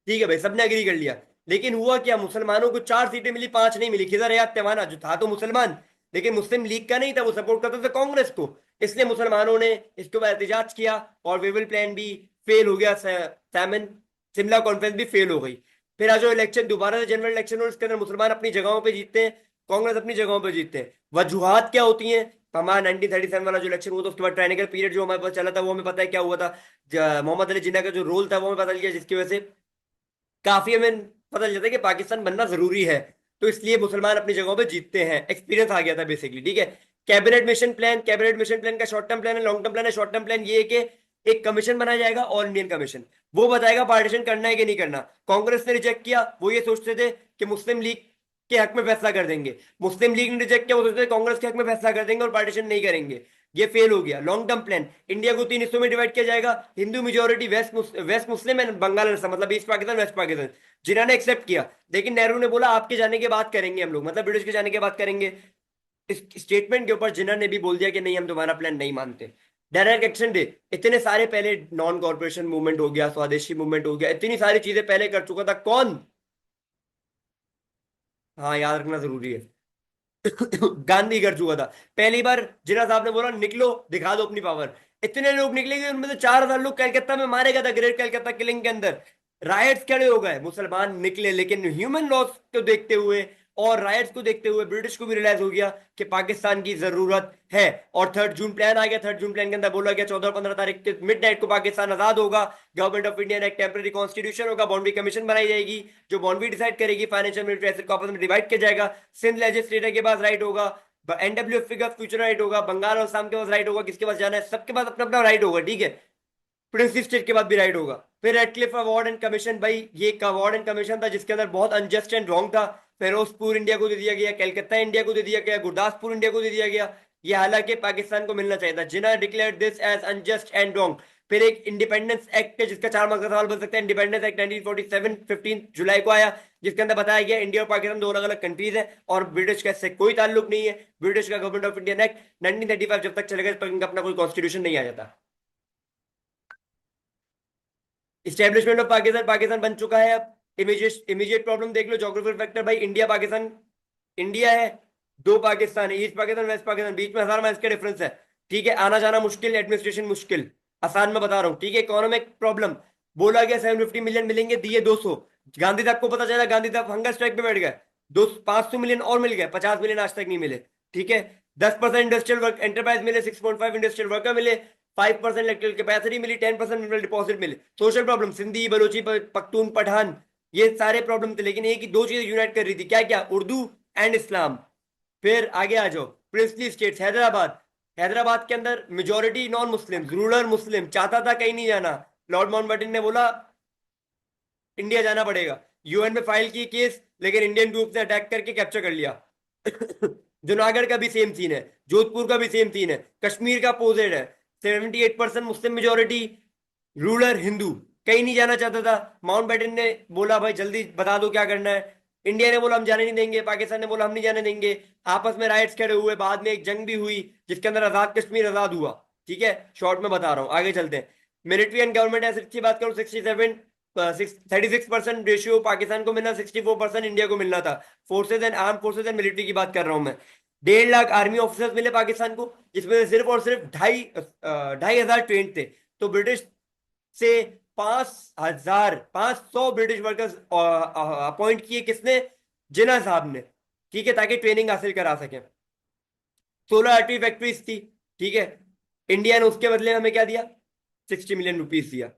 [SPEAKER 1] ठीक है भाई, सबने एग्री कर लिया। लेकिन हुआ क्या, मुसलमानों को 4 सीटें मिली, 5 नहीं मिली। खिजर हयात तेवाना जो था तो मुसलमान, लेकिन मुस्लिम लीग का नहीं था, वो सपोर्ट करता था कांग्रेस को, इसलिए मुसलमानों ने इसके ऊपर एहतजाज किया और विविल प्लान भी फेल हो गया। सैमन शिमला कॉन्फ्रेंस भी फेल हो गई। फिर आज जो इलेक्शन दोबारा से जनरल इलेक्शन हो, इसके अंदर मुसलमान अपनी जगहों पर जीतते हैं, कांग्रेस अपनी जगहों पर जीतते हैं। वजूहात क्या होती हैं, हमारा 1937 वाला जो इलेक्शन हुआ था उसके बाद ट्रायंगल पीरियड जो हमारे पास चला था वो हमें पता है क्या हुआ था। मोहम्मद अली जिन्ना का जो रोल था वो हमें पता चल गया, जिसकी वजह से काफी हमें पता चलता है कि पाकिस्तान बनना जरूरी है, तो इसलिए मुसलमान अपनी जगहों पे जीतते हैं। एक्सपीरियंस आ गया था बेसिकली। ठीक है, cabinet mission plan, cabinet mission plan का शॉर्ट टर्म प्लान है, लॉन्ग टर्म प्लान है। शॉर्ट टर्म प्लान ये है कि एक कमीशन बनाया जाएगा, ऑल इंडियन कमीशन, वो बताएगा पार्टीशन करना है कि नहीं करना। कांग्रेस ने रिजेक्ट किया, वो ये सोचते थे कि मुस्लिम लीग के हक में फैसला कर देंगे। मुस्लिम लीग ने रिजेक्ट किया, वो सोचते थे कांग्रेस के हक में फैसला कर देंगे और पार्टीशन नहीं करेंगे। ये फेल हो गया। लॉन्ग टर्म प्लान, इंडिया को 3 हिस्सों में डिवाइड किया जाएगा, Hindu majority, west Muslim and Bengal और असम, मतलब ईस्ट पाकिस्तान वेस्ट पाकिस्तान। जिन्होंने एक्सेप्ट किया, लेकिन नेहरू ने बोला आपके जाने के बाद करेंगे हम लोग, मतलब ब्रिटिश के जाने के बाद करेंगे। इस स्टेटमेंट के ऊपर जिन्होंने भी बोल दिया कि नहीं हम तुम्हारा प्लान नहीं मानते। डायरेक्ट एक्शन डे, इतने सारे पहले नॉन कॉर्पोरेशन मूवमेंट हो गया, स्वदेशी मूवमेंट हो गया, इतनी सारी चीजें पहले कर चुका था कौन, हाँ याद रखना जरूरी है गांधी कर चुका था। पहली बार जिन्ना साहब ने बोला निकलो दिखा दो अपनी पावर, इतने लोग निकलेंगे, उनमें से 4,000 लोग कलकत्ता में मारे गए थे, ग्रेट कलकत्ता किलिंग के अंदर। राइट्स खड़े हो गए, मुसलमान निकले, लेकिन ह्यूमन लॉस को देखते हुए और राइट्स को देखते हुए ब्रिटिश को भी रियलाइज हो गया कि पाकिस्तान की जरूरत है। और 3 जून प्लान आ गया। 3 जून प्लान के अंदर बोला गया 14 और 15 तारीख के मिड नाइट को पाकिस्तान आजाद होगा, गवर्नमेंट ऑफ इंडिया एक टेम्पररी कॉन्स्टिट्यूशन होगा, बाउंड्री कमीशन बनाई जाएगी जो बाउंड्री डिसाइड करेगी, फाइनेंशियल मिलिट्री एसेट को आपस में डिवाइड किया जाएगा, सिंध लेजिस्लेटर के पास राइट होगा, एनडब्ल्यूएफ का फ्यूचर राइट होगा, बंगाल और असम के पास राइट होगा, किसके पास जाना है, सबके पास अपना अपना राइट होगा। ठीक है, प्रिंसली स्टेट के बाद भी राइट होगा। फिर रेडक्लिफ अवार्ड एंड कमीशन, भाई ये एक अवार्ड एंड कमीशन था जिसके अंदर बहुत अनजस्ट एंड रॉन्ग था। फिरोजपुर इंडिया को दे दिया गया, कलकत्ता इंडिया को दे दिया गया, गुरदासपुर इंडिया को दे दिया गया। ये हालांकि पाकिस्तान को मिलना चाहिए था। Jinnah declare this as unjust and wrong, फिर एक इंडिपेंडेंस एक्ट है जिसका 4 मार्क्स का सवाल बन सकता है, इंडिपेंडेंस एक्ट 1947, 15 जुलाई को आया, जिसके अंदर बताया गया इंडिया और पाकिस्तान दो अलग अलग कंट्रीज है और ब्रिटिश का इससे कोई ताल्लुक नहीं है। ब्रिटिश का गवर्नमेंट ऑफ इंडियन एक्ट 1935 जब तक चलेगा जब तक इनका अपना कोई कॉन्स्टिट्यूशन नहीं आ जाता। इस्टेब्लिशमेंट ऑफ पाकिस्तान, पाकिस्तान बन चुका है अब। इमीडिएट इमीडिएट प्रॉब्लम देख लो, ज्योग्राफिकल फैक्टर भाई, इंडिया पाकिस्तान, इंडिया है, दो पाकिस्तान है, ईस्ट पाकिस्तान वेस्ट पाकिस्तान, बीच में 1000 माइल्स का डिफरेंस है। ठीक है, आना जाना मुश्किल, एडमिनिस्ट्रेशन मुश्किल, आसान में बता रहा हूँ। ठीक है, इकोनॉमिक प्रॉब्लम, बोला गया 750 मिलियन मिलेंगे, दिए 200। गांधी साहब को पता चला, गांधी साहब हंगर स्ट्राइक पे बैठ गए, 500 मिलियन और मिल गए, 50 मिलियन आज तक नहीं मिले। ठीक है, 10% इंडस्ट्रियल वर्क एंटरप्राइज मिले, 6.5 इंडस्ट्रियल वर्कर मिले, 5% इलेक्ट्रिकल कैपेसिटी मिली, 10% मिनरल डिपॉजिट मिले। सोशल प्रॉब्लम, सिंधी बलोची पख्तून पठान, ये सारे प्रॉब्लम थे, लेकिन एक ही दो चीजें यूनाइट कर रही थी, क्या क्या, उर्दू एंड इस्लाम। फिर आगे आ जाओ, प्रिंसली स्टेट्स, हैदराबाद, हैदराबाद के अंदर मेजोरिटी नॉन मुस्लिम, रूरल मुस्लिम, चाहता था कहीं नहीं जाना, लॉर्ड माउंटबेटन ने बोला इंडिया जाना पड़ेगा, यूएन में फाइल की केस, लेकिन इंडियन ग्रुप ने अटैक करके कैप्चर कर लिया। जूनागढ़ का भी सेम सीन है, जोधपुर का भी सेम सीन है, कश्मीर का अपोजिट है, 78% मुस्लिम मेजोरिटी, रूरल हिंदू, कहीं नहीं जाना चाहता था। माउंट बैटन ने बोला भाई जल्दी बता दो क्या करना है, इंडिया ने बोला हम जाने नहीं देंगे, पाकिस्तान ने बोला हम नहीं जाने देंगे, आपस में राइट्स खड़े हुए, बाद में एक जंग भी हुई जिसके अंदर आजाद कश्मीर आजाद हुआ। ठीक है, शॉर्ट में बता रहा हूँ, आगे चलते हैं। मिलिट्री एंड गवर्नमेंट एसेट्स की बात करूँ, 36% रेशियो पाकिस्तान को मिलना, 64% इंडिया को मिलना था। Forces and arm forces and military की बात कर रहा हूं मैं। 1.5 लाख आर्मी ऑफिसर्स मिले पाकिस्तान को, जिसमें से सिर्फ और सिर्फ 2,500 ट्रेंड थे। तो ब्रिटिश से 5,500 ब्रिटिश वर्कर्स अपॉइंट किए, किसने, जिन्ना साहब ने। ठीक है, ताकि ट्रेनिंग हासिल करा सके। 16 आर्टरी फैक्ट्रीज थी। ठीक है, इंडिया ने उसके बदले में हमें क्या दिया, 60 मिलियन रुपीज दिया।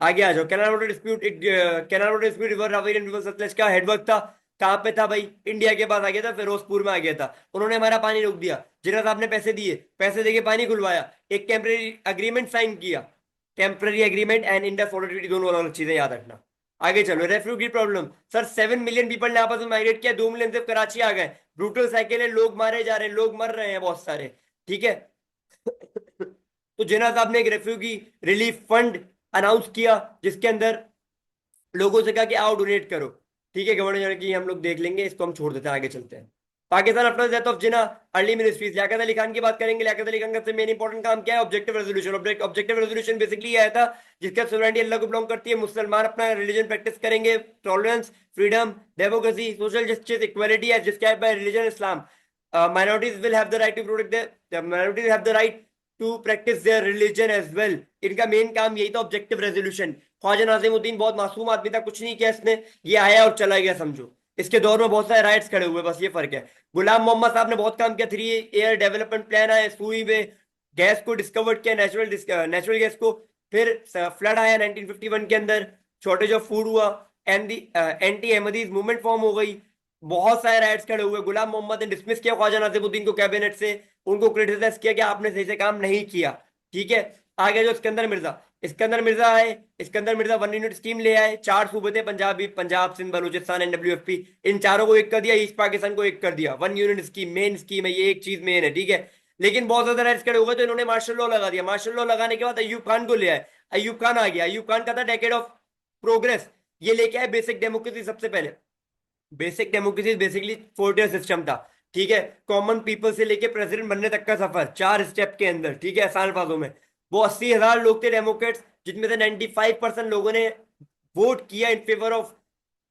[SPEAKER 1] आगे आ जाओ, canal water dispute, canal water dispute river Ravi and river Sutlej का हेडवर्क था, कहाँ पे था भाई, इंडिया के पास आ गया था, फिरोजपुर में आ गया था। उन्होंने हमारा पानी रोक दिया, जिन्ना साहब ने पैसे दिए, पैसे देके पानी खुलवाया, एक टेम्परेरी अग्रीमेंट साइन किया। Temporary agreement and Indus water treaty दोनों अलग चीजें, याद रखना। आगे चलो, refugee problem, sir 7 million people ने आपस में माइग्रेट किया, 2 मिलियन सिर्फ कराची आ गए। ब्रूटल साइकिल है, लोग मारे जा रहे हैं, लोग मर रहे हैं बहुत सारे। ठीक है, तो जिन्ना साहब ने एक रेफ्यूजी रिलीफ फंड अनाउंस किया, जिसके अंदर लोगों से कहा कि आओ डोनेट करो। ठीक है, गवर्नर की हम लोग देख लेंगे, इसको हम छोड़ देते हैं, आगे चलते हैं। Pakistan after death of Jinnah, early ministries, Liaquat Ali Khan की बात करेंगे। लियाकत अली खान का सबसे मेन इंपॉर्टेंट काम क्या है, objective resolution. Objective resolution basically आया था जिसका सोवरेनिटी अल्लाह को बिलोंग करती है, मुसलमान अपना रिलीजन प्रैक्टिस करेंगे, tolerance, freedom, democracy, social justice, equality as described by religion Islam, minorities will have the right to protect their minorities have the right to practice their religion as well। इनका main काम यही था, objective resolution. Khwaja Nazimuddin बहुत मासूम आदमी था, कुछ नहीं किया इसने, ये आया और चला गया समझो। इसके दौर में बहुत सारे राइट्स खड़े हुए, बस ये फर्क है। गुलाम मोहम्मद साहब ने बहुत काम किया, 3 ईयर डेवलपमेंट प्लान आया, सुई में गैस को डिस्कवर किया, नेचुरल गैस को। फिर फ्लड आया 1951 के अंदर, शॉर्टेज ऑफ फूड हुआ, and the anti Ahmadis movement form हो गई, बहुत सारे राइट्स खड़े हुए। गुलाम मोहम्मद ने डिसमिस किया ख्वाजा नाजिमुद्दीन को कैबिनेट से, उनको क्रिटिसाइज किया कि आपने सही से काम नहीं किया। ठीक है, आगे जो सिकंदर मिर्जा, सिकंदर मिर्जा आए, सिकंदर मिर्जा 1 यूनिट स्कीम ले आए, 4 सूबे थे, पंजाब सिंध बलूचिस्तान एंड डब्ल्यूएफपी, इन चारों को एक कर दिया, ईस्ट पाकिस्तान को एक कर दिया। 1 यूनिट स्कीम मेन स्कीम है, ये एक चीज मेन है। ठीक है, लेकिन बहुत ज्यादा राइट्स खड़े हुए तो इन्होंने मार्शल लॉ लगा दिया। मार्शल लॉ लगाने के बाद अयूब खान को ले आए, अयूब खान आ गया, अयूब खान का था डेकेड ऑफ प्रोग्रेस, ये लेके आए बेसिक डेमोक्रेसी। सबसे पहले basic democracy basically 4 tier system था। ठीक है, कॉमन पीपल से लेके प्रेसिडेंट बनने तक का सफर 4 स्टेप के अंदर। ठीक है, आसान बातों में वो 80,000 लोग थे डेमोक्रेट्स, जिनमें से 95% लोगों ने वोट किया in favour of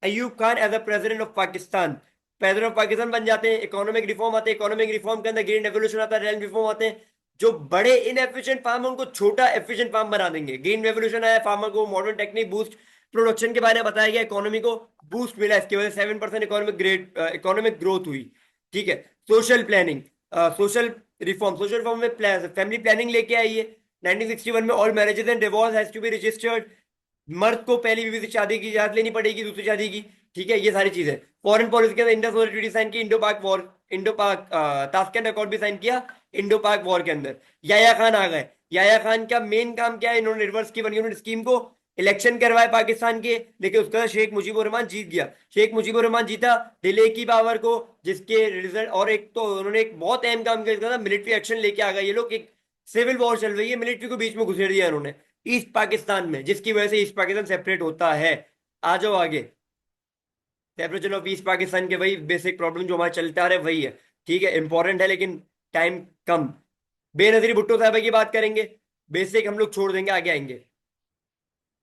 [SPEAKER 1] Ayub Khan as a president of Pakistan. President of Pakistan बन जाते हैं, इकोनॉमिक रिफॉर्म आते हैं, इकोनॉमिक रिफॉर्म के अंदर ग्रीन रेवोल्यूशन आता है, रेल रिफॉर्म आते हैं, जो बड़े इनएफिशिएंट फार्म है उनको छोटा एफिशिएंट फार्म बना देंगे। ग्रीन रेवोल्यूशन आया, फार्मर को मॉडर्न टेक्निक बूस्ट, प्रोडक्शन के बारे में बताया गया, इकोनॉमी को बूस्ट मिला, इसकी वजह से 7% इकोनॉमिक ग्रोथ हुई। ठीक है, सोशल प्लानिंग, सोशल रिफॉर्म में फैमिली प्लानिंग लेके आई है। 1961 में all marriages and divorce has to be registered, मर्द को पहली बीवी से शादी की इजाजत लेनी पड़ेगी, दूसरी शादी की। ठीक है, ये सारी चीजें। फॉरेन पॉलिसी के अंदर इंडस वाटर ट्रीटी साइन की, इंडो पाक ताशकंद अकॉर्ड भी साइन किया इंडो पाक वॉर के अंदर। याया खान आ गए, याया खान का मेन काम क्या है, इन्होंने रिवर्स की 1 यूनिट स्कीम को, इलेक्शन करवाए पाकिस्तान के, लेकिन उसका शेख मुजीबुर रहमान जीत गया। शेख मुजीबुर रहमान जीता दिल्ली की पावर को, जिसके रिजल्ट, और एक तो उन्होंने एक बहुत अहम काम किया था, मिलिट्री एक्शन लेके आ गए ये लोग। एक सिविल वॉर चल रही है, मिलिट्री को बीच में घुसेड़ दिया इन्होंने। ईस्ट पाकिस्तान में, जिसकी वजह से ईस्ट पाकिस्तान सेपरेट होता है। आ जाओ आगे। सेपरेशन ऑफ ईस्ट पाकिस्तान के वही बेसिक प्रॉब्लम जो हमारा चलता आ रहा है वही है। ठीक है, इंपॉर्टेंट है लेकिन टाइम कम। बेनजीर भुट्टो साहब की बात करेंगे, बेसिक हम लोग छोड़ देंगे, आगे आएंगे।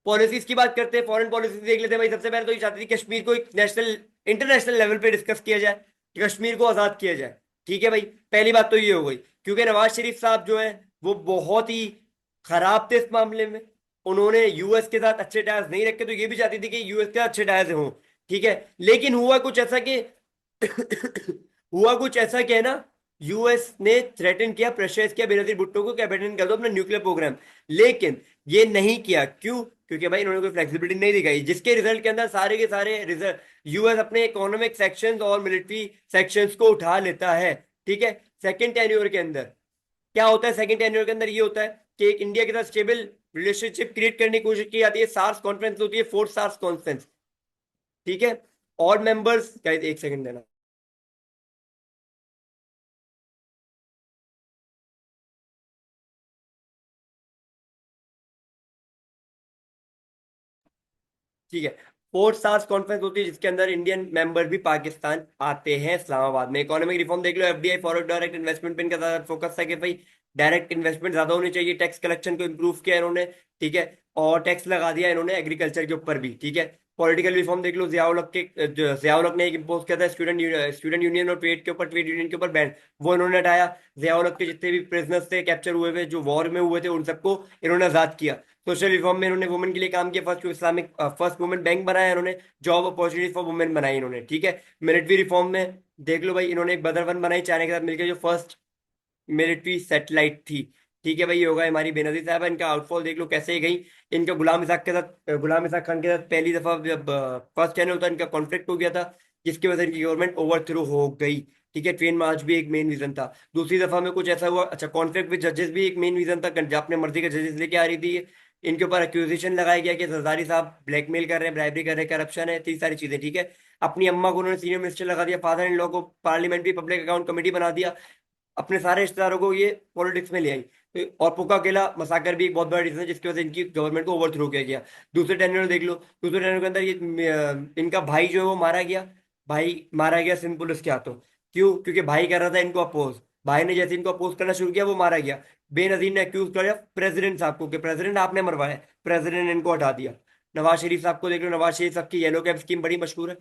[SPEAKER 1] पॉलिसीज की बात करते हैं, फॉरेन पॉलिसी देख लेते हैं भाई। सबसे पहले तो ये चाहती थी कश्मीर को एक नेशनल इंटरनेशनल लेवल पे डिस्कस किया जाए कि कश्मीर को आजाद किया जाए। ठीक है भाई, पहली बात तो ये हो गई। क्योंकि नवाज शरीफ साहब जो है वो बहुत ही खराब थे इस मामले में। उन्होंने यूएस के साथ अच्छे टायर्स नहीं रखे, तो ये भी चाहती थी कि यूएस के साथ अच्छे टायर्स हों। ठीक है, लेकिन हुआ कुछ ऐसा कि हुआ कुछ ऐसा कि है ना, यूएस ने थ्रेटन किया, प्रेशराइज किया बेनजीर भुट्टो को कि अबैंडन कर दो अपना न्यूक्लियर प्रोग्राम। लेकिन ये नहीं किया, क्यों? क्योंकि भाई इन्होंने कोई फ्लेक्सिबिलिटी नहीं दिखाई, जिसके रिजल्ट के अंदर सारे के सारे रिजल्ट यूएस अपने इकोनॉमिक सेक्शंस और मिलिट्री सेक्शंस को उठा लेता है। ठीक है, सेकंड टेन्योर के अंदर क्या होता है? सेकंड टेन्योर के अंदर ये होता है कि एक इंडिया के साथ स्टेबल रिलेशनशिप क्रिएट करने की कोशिश की जाती है। सार्स कॉन्फ्रेंस होती है, फोर्थ सार्स कॉन्फ्रेंस। ठीक है, और मेंबर्स क्या, एक सेकंड देना। ठीक है, फोर्थ सार्स कॉन्फ्रेंस होती है जिसके अंदर इंडियन मेंबर भी पाकिस्तान आते हैं इस्लामाबाद में। इकोनॉमिक रिफॉर्म देख लो, एफडीआई फॉरवर्ड डायरेक्ट इन्वेस्टमेंट पे इनका ज्यादा फोकस था कि भाई डायरेक्ट इन्वेस्टमेंट ज्यादा होनी चाहिए। टैक्स कलेक्शन को इंप्रूव किया इन्होंने। ठीक है, और टैक्स लगा दिया इन्होंने एग्रीकल्चर के ऊपर भी। ठीक है, पॉलिटिकल रिफॉर्म देख लो, जियाउल हक ने एक इम्पोज किया था स्टूडेंट यूनियन और ट्रेड के ऊपर, ट्रेड यूनियन के ऊपर बैन, वो इन्होंने हटाया। जियाउल हक के जितने भी प्रिजनर्स थे, कैप्चर हुए थे, जो वॉर में हुए थे, उन सबको इन्होंने आजाद किया। सोशल रिफॉर्म में इन्होंने वुमेन के लिए काम किया, first Islamic first women bank बनाया इन्होंने, जॉब अपॉर्चुनिटी फॉर वुमेन बनाई इन्होंने। ठीक है, मिलिट्री रिफॉर्म में देख लो भाई, इन्होंने एक बदर वन बनाई चाइना के साथ मिलकर, जो फर्स्ट मिलिट्री सैटेलाइट थी। ठीक है भाई, ये होगा हमारी बेनजीर साहब। इनका आउटफॉल देख लो कैसे ही गई। इनका गुलाम इसाक के साथ, गुलाम इसाक खान के साथ पहली दफा जब फर्स्ट जनरल होता इनका कॉन्फ्लिक्ट हो गया था, जिसकी वजह से इनकी गवर्नमेंट ओवरथ्रो हो गई। ठीक है, ट्रेन मार्च भी एक मेन रीजन था। दूसरी दफा में कुछ ऐसा हुआ, अच्छा, कॉन्फ्लिक्ट विद जजेस भी एक मेन रीजन था, अपने मर्जी के जजेस लेके आ रही थी ये। इनके ऊपर एक्यूजिशन लगाया गया कि जरदारी साहब ब्लैकमेल कर रहे हैं, ब्राइबरी कर रहे हैं, करप्शन है, इतनी सारी चीजें। ठीक है, अपनी अम्मा को उन्होंने सीनियर मिनिस्टर लगा दिया, फादर इन लॉ को पार्लियामेंट्री पब्लिक अकाउंट कमेटी बना दिया, अपने सारे रिश्तेदारों को ये पॉलिटिक्स में ले आई। और पुका केला मसाकर भी एक बहुत बड़ा रीजन है जिसकी वजह से इनकी गवर्नमेंट को ओवरथ्रो किया गया। दूसरे टेन्योर देख लो, दूसरे टेन्योर के अंदर ये इनका भाई जो है वो मारा गया। भाई मारा गया सिंध पुलिस के हाथों। क्यों? क्योंकि भाई कर रहा था इनको अपोज। भाई ने जैसे इनको अपोज करना शुरू किया, वो मारा गया। बेनजीर ने अक्यूज किया प्रेसिडेंट साहब को कि प्रेसिडेंट आपने मरवाया। प्रेसिडेंट ने इनको हटा दिया। नवाज शरीफ साहब को देख लो, नवाज शरीफ साहब की येलो कैब स्कीम बड़ी मशहूर है।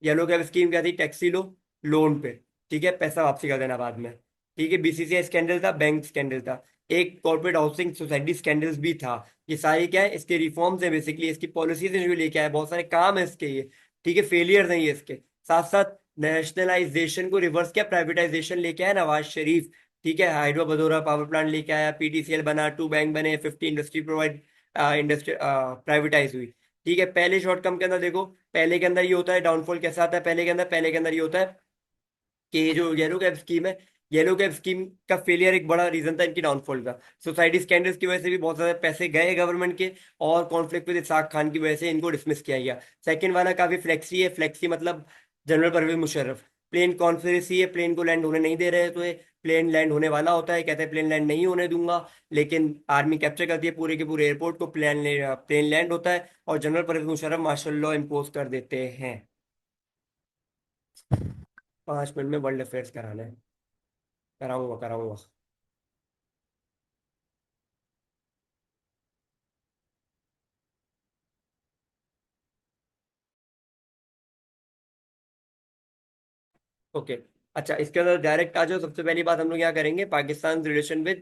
[SPEAKER 1] येलो कैब स्कीम क्या थी? टैक्सी लो लोन पे, ठीक है, पैसा वापसी कर देना बाद में। ठीक है, बीसीसीआई स्कैंडल था, बैंक स्कैंडल था, एक कॉर्पोरेट हाउसिंग सोसाइटी स्कैंडल्स भी था। ये सारे क्या है? इसके रिफॉर्म्स है बेसिकली, इसकी पॉलिसीज जो लेके आए, बहुत सारे काम है इसके ये। ठीक है, फेलियर नहीं है इसके। साथ साथ नेशनलाइजेशन को रिवर्स किया, प्राइवेटाइजेशन लेके आया नवाज शरीफ। ठीक है, हाइड्रो बदौरा पावर प्लांट लेके आया, पीटीसीएल बना, टू बैंक बने, 50 इंडस्ट्री प्रोवाइड इंडस्ट्री प्राइवेटाइज हुई। ठीक है, पहले शॉर्ट टर्म के अंदर देखो, पहले के अंदर ये होता है, डाउनफॉल कैसा आता है पहले के अंदर ये होता है कि ये जो येलो कैब स्कीम है, येलो कैब स्कीम का फेलियर एक बड़ा रीजन था इनकी डाउनफॉल का। सोसाइटी स्कैंडल्स की वजह से भी बहुत सारे पैसे गए गवर्नमेंट के, और कॉन्फ्लिक्ट विद इसाक खान की वजह से इनको डिसमिस किया गया। सेकंड वाला काफी फ्लेक्सी है, फ्लेक्सी मतलब general Pervez Musharraf. Plane conspiracy है, प्लेन को लैंड होने नहीं दे रहे, तो ये प्लेन लैंड होने वाला होता है, कहते हैं प्लेन लैंड नहीं होने दूंगा, लेकिन आर्मी कैप्चर करती है पूरे के पूरे एयरपोर्ट को, प्लेन लैंड होता है, और general Pervez Musharraf martial law impose कर देते हैं। 5 मिनट में वर्ल्ड अफेयर्स कराना है, कराऊंगा कराऊंगा। ओके, अच्छा, इसके अंदर डायरेक्ट आ जाओ। सबसे पहली बात हम लोग क्या करेंगे, Pakistan relation with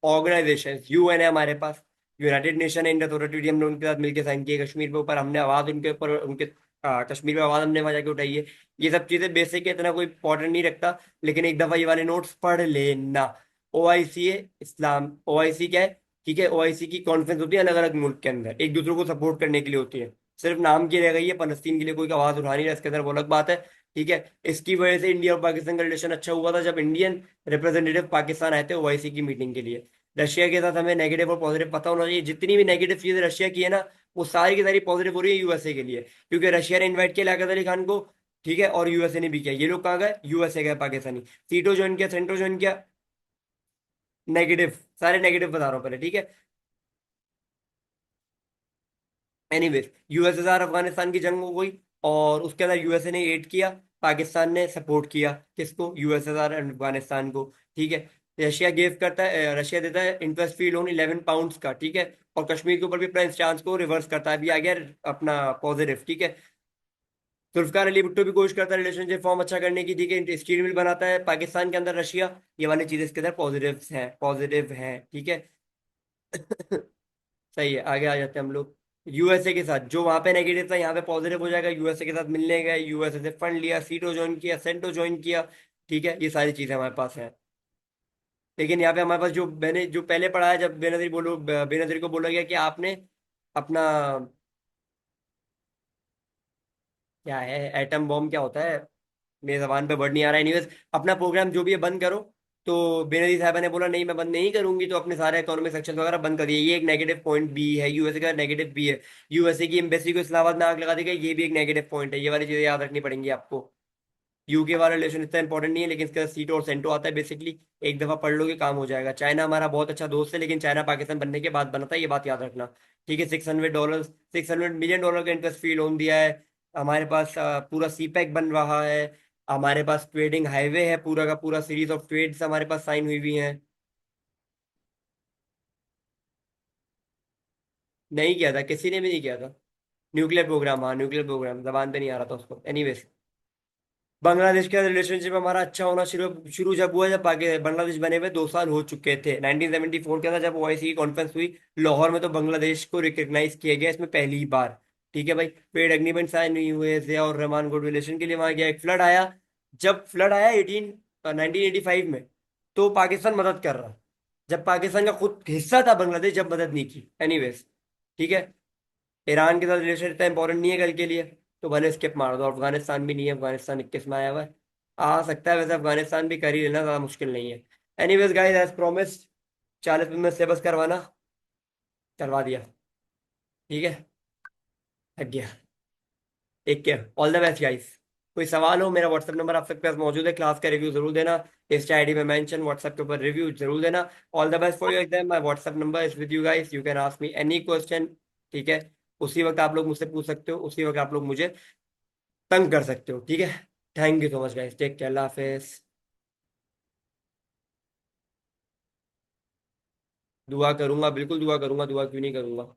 [SPEAKER 1] organization. UN है हमारे पास, यूनाइटेड नेशन एंड अथॉरिटी, हमने उनके साथ मिलकर साइन किए। कश्मीर के ऊपर हमने आवाज उनके ऊपर उनके कश्मीर में आवाज हमने वहां जाके उठाई है। ये सब चीजें बेसिक है, इतना कोई इंपॉर्टेंट नहीं रखता, लेकिन एक दफा ये वाले नोट्स पढ़ लेना। ओआईसी है इस्लाम, ओआईसी क्या है? ठीक है, ओआईसी की कॉन्फ्रेंस होती है अलग अलग मुल्क के अंदर, एक दूसरे को सपोर्ट करने के लिए होती है। सिर्फ नाम की रह गई है, फलस्तीन के लिए कोई आवाज उठा नहीं रहा इसके अंदर, वो अलग बात है। ठीक है, इसकी वजह से इंडिया और पाकिस्तान का रिलेशन अच्छा हुआ था जब इंडियन रिप्रेजेंटेटिव पाकिस्तान आए थे ओआईसी की मीटिंग के लिए। रशिया के साथ हमें नेगेटिव और पॉजिटिव पता होना चाहिए। जितनी भी नेगेटिव चीजें रशिया की है ना, वो सारी की सारी पॉजिटिव हो रही है यूएसए के लिए, क्योंकि रशिया ने इन्वाइट किया लियाकत अली खान को। ठीक है, और यूएसए ने भी किया। ये लोग कहाँ गए? यूएसए गए पाकिस्तानी। सीटो ज्वाइन किया, सेंट्रो ज्वाइन किया, नेगेटिव, सारे नेगेटिव बता रहा हूँ पहले। ठीक है, एनीवेज, यूएसएसआर अफगानिस्तान की जंग हो गई, और उसके अंदर यूएसए ने एड किया, पाकिस्तान ने सपोर्ट किया किसको, यूएसएसआर एंड अफगानिस्तान को। ठीक है। रशिया गिव करता है, रशिया देता है इंटरेस्ट फ्री लोन 11 पाउंड का। ठीक है। और कश्मीर के ऊपर भी अपना स्टांस को रिवर्स करता है, अभी आ गया अपना पॉजिटिव। ठीक है। जुल्फकार अली भुट्टो भी कोशिश करता है रिलेशनशिप फॉर्म अच्छा करने की। ठीक है। स्टील मिल बनाता है पाकिस्तान के अंदर रशिया। ये वाली चीजें इसके अंदर पॉजिटिव हैं। ठीक है। सही है, आगे आ जाते हैं हम लोग। यूएसए के साथ जो वहां पे नेगेटिव था, यहाँ पे पॉजिटिव हो जाएगा। यूएसए के साथ मिलने गए, यूएसए से फंड लिया, सीटो ज्वाइन किया, सेंटो ज्वाइन किया। ठीक है, ये सारी चीजें हमारे पास हैं। लेकिन यहाँ पे हमारे पास जो मैंने जो पहले पढ़ा है, जब बेनजीर को बोला गया कि आपने अपना, क्या है एटम बॉम्ब क्या होता है, मेरे जबान पे वर्ड नहीं आ रहा है। एनीवेज, अपना प्रोग्राम जो भी है बंद करो। तो बेनजीर साहबा ने बोला नहीं मैं बंद नहीं करूंगी, तो अपने सारे इकोनॉमिक सेक्शन वगैरह बंद कर दिए। ये एक नेगेटिव पॉइंट भी है, यूएसए का नेगेटिव भी है। यूएसए की एम्बेसी को इस्लामाबाद में आग लगा दी गई, ये भी एक नेगेटिव पॉइंट है। ये वाली चीजें याद रखनी पड़ेंगी आपको। यूके वाला रिलेशन इतना इंपॉर्टेंट नहीं है, लेकिन इसका सीटो और सेंटो आता है बेसिकली। एक दफा पढ़ लोगे काम हो जाएगा। चाइना हमारा बहुत अच्छा दोस्त है, लेकिन चाइना पाकिस्तान बनने के बाद बना था, ये बात याद रखना। ठीक है। $600, $600 मिलियन का इंटरेस्ट फ्री लोन दिया है। हमारे पास पूरा सी पैक बन रहा है। हमारे पास ट्रेडिंग हाईवे है, पूरा का पूरा सीरीज ऑफ ट्रेड्स हमारे पास साइन हुई हुई हैं। नहीं किया था, किसी ने भी नहीं किया था। न्यूक्लियर प्रोग्राम, हाँ न्यूक्लियर प्रोग्राम, जबान पे नहीं आ रहा था उसको। एनीवेज, बांग्लादेश का रिलेशनशिप हमारा अच्छा होना शुरू शुरू जब हुआ, जब बांग्लादेश बने हुए 2 साल हो चुके थे। 1974 के अंदर जब ओआईसी की कॉन्फ्रेंस हुई लाहौर में, तो बांग्लादेश को रिकग्नाइज किया गया इसमें पहली बार। ठीक है भाई। ट्रेड एग्रीमेंट साइन नहीं हुए, जिया और रहमान गुड रिलेशन के लिए वहां गया। एक फ्लड आया, जब फ्लड आया 1985 में, तो पाकिस्तान मदद कर रहा। जब पाकिस्तान का खुद हिस्सा था बांग्लादेश, जब मदद नहीं की। एनीवेज, ठीक है। ईरान के साथ रिलेशन इतना इंपॉर्टेंट नहीं है कल के लिए, तो भले स्किप मार दो। अफगानिस्तान भी नहीं है, अफगानिस्तान 21 में आया हुआ है। आ सकता है वैसे अफगानिस्तान भी, कर ही लेना, ज्यादा मुश्किल नहीं है। Anyways guys, as promised 40 minute में सिलेबस करवाना, करवा दिया। ठीक है। लग गया। Take care, all the best guys. कोई सवाल हो, मेरा व्हाट्सएप नंबर आप सबके पास मौजूद है, क्लास का रिव्यू जरूर देना। इस आईडी में मेंशन, व्हाट्सएप के ऊपर रिव्यू जरूर देना। All the best for your exam. My WhatsApp number is with you guys, you can ask me any question. ठीक है। उसी वक्त आप लोग मुझसे पूछ सकते हो, उसी वक्त आप लोग मुझे तंग कर सकते हो। ठीक है। Thank you so much guys, take care, अल्लाह हाफिज। दुआ करूंगा, बिल्कुल दुआ करूंगा, दुआ क्यों नहीं करूंगा।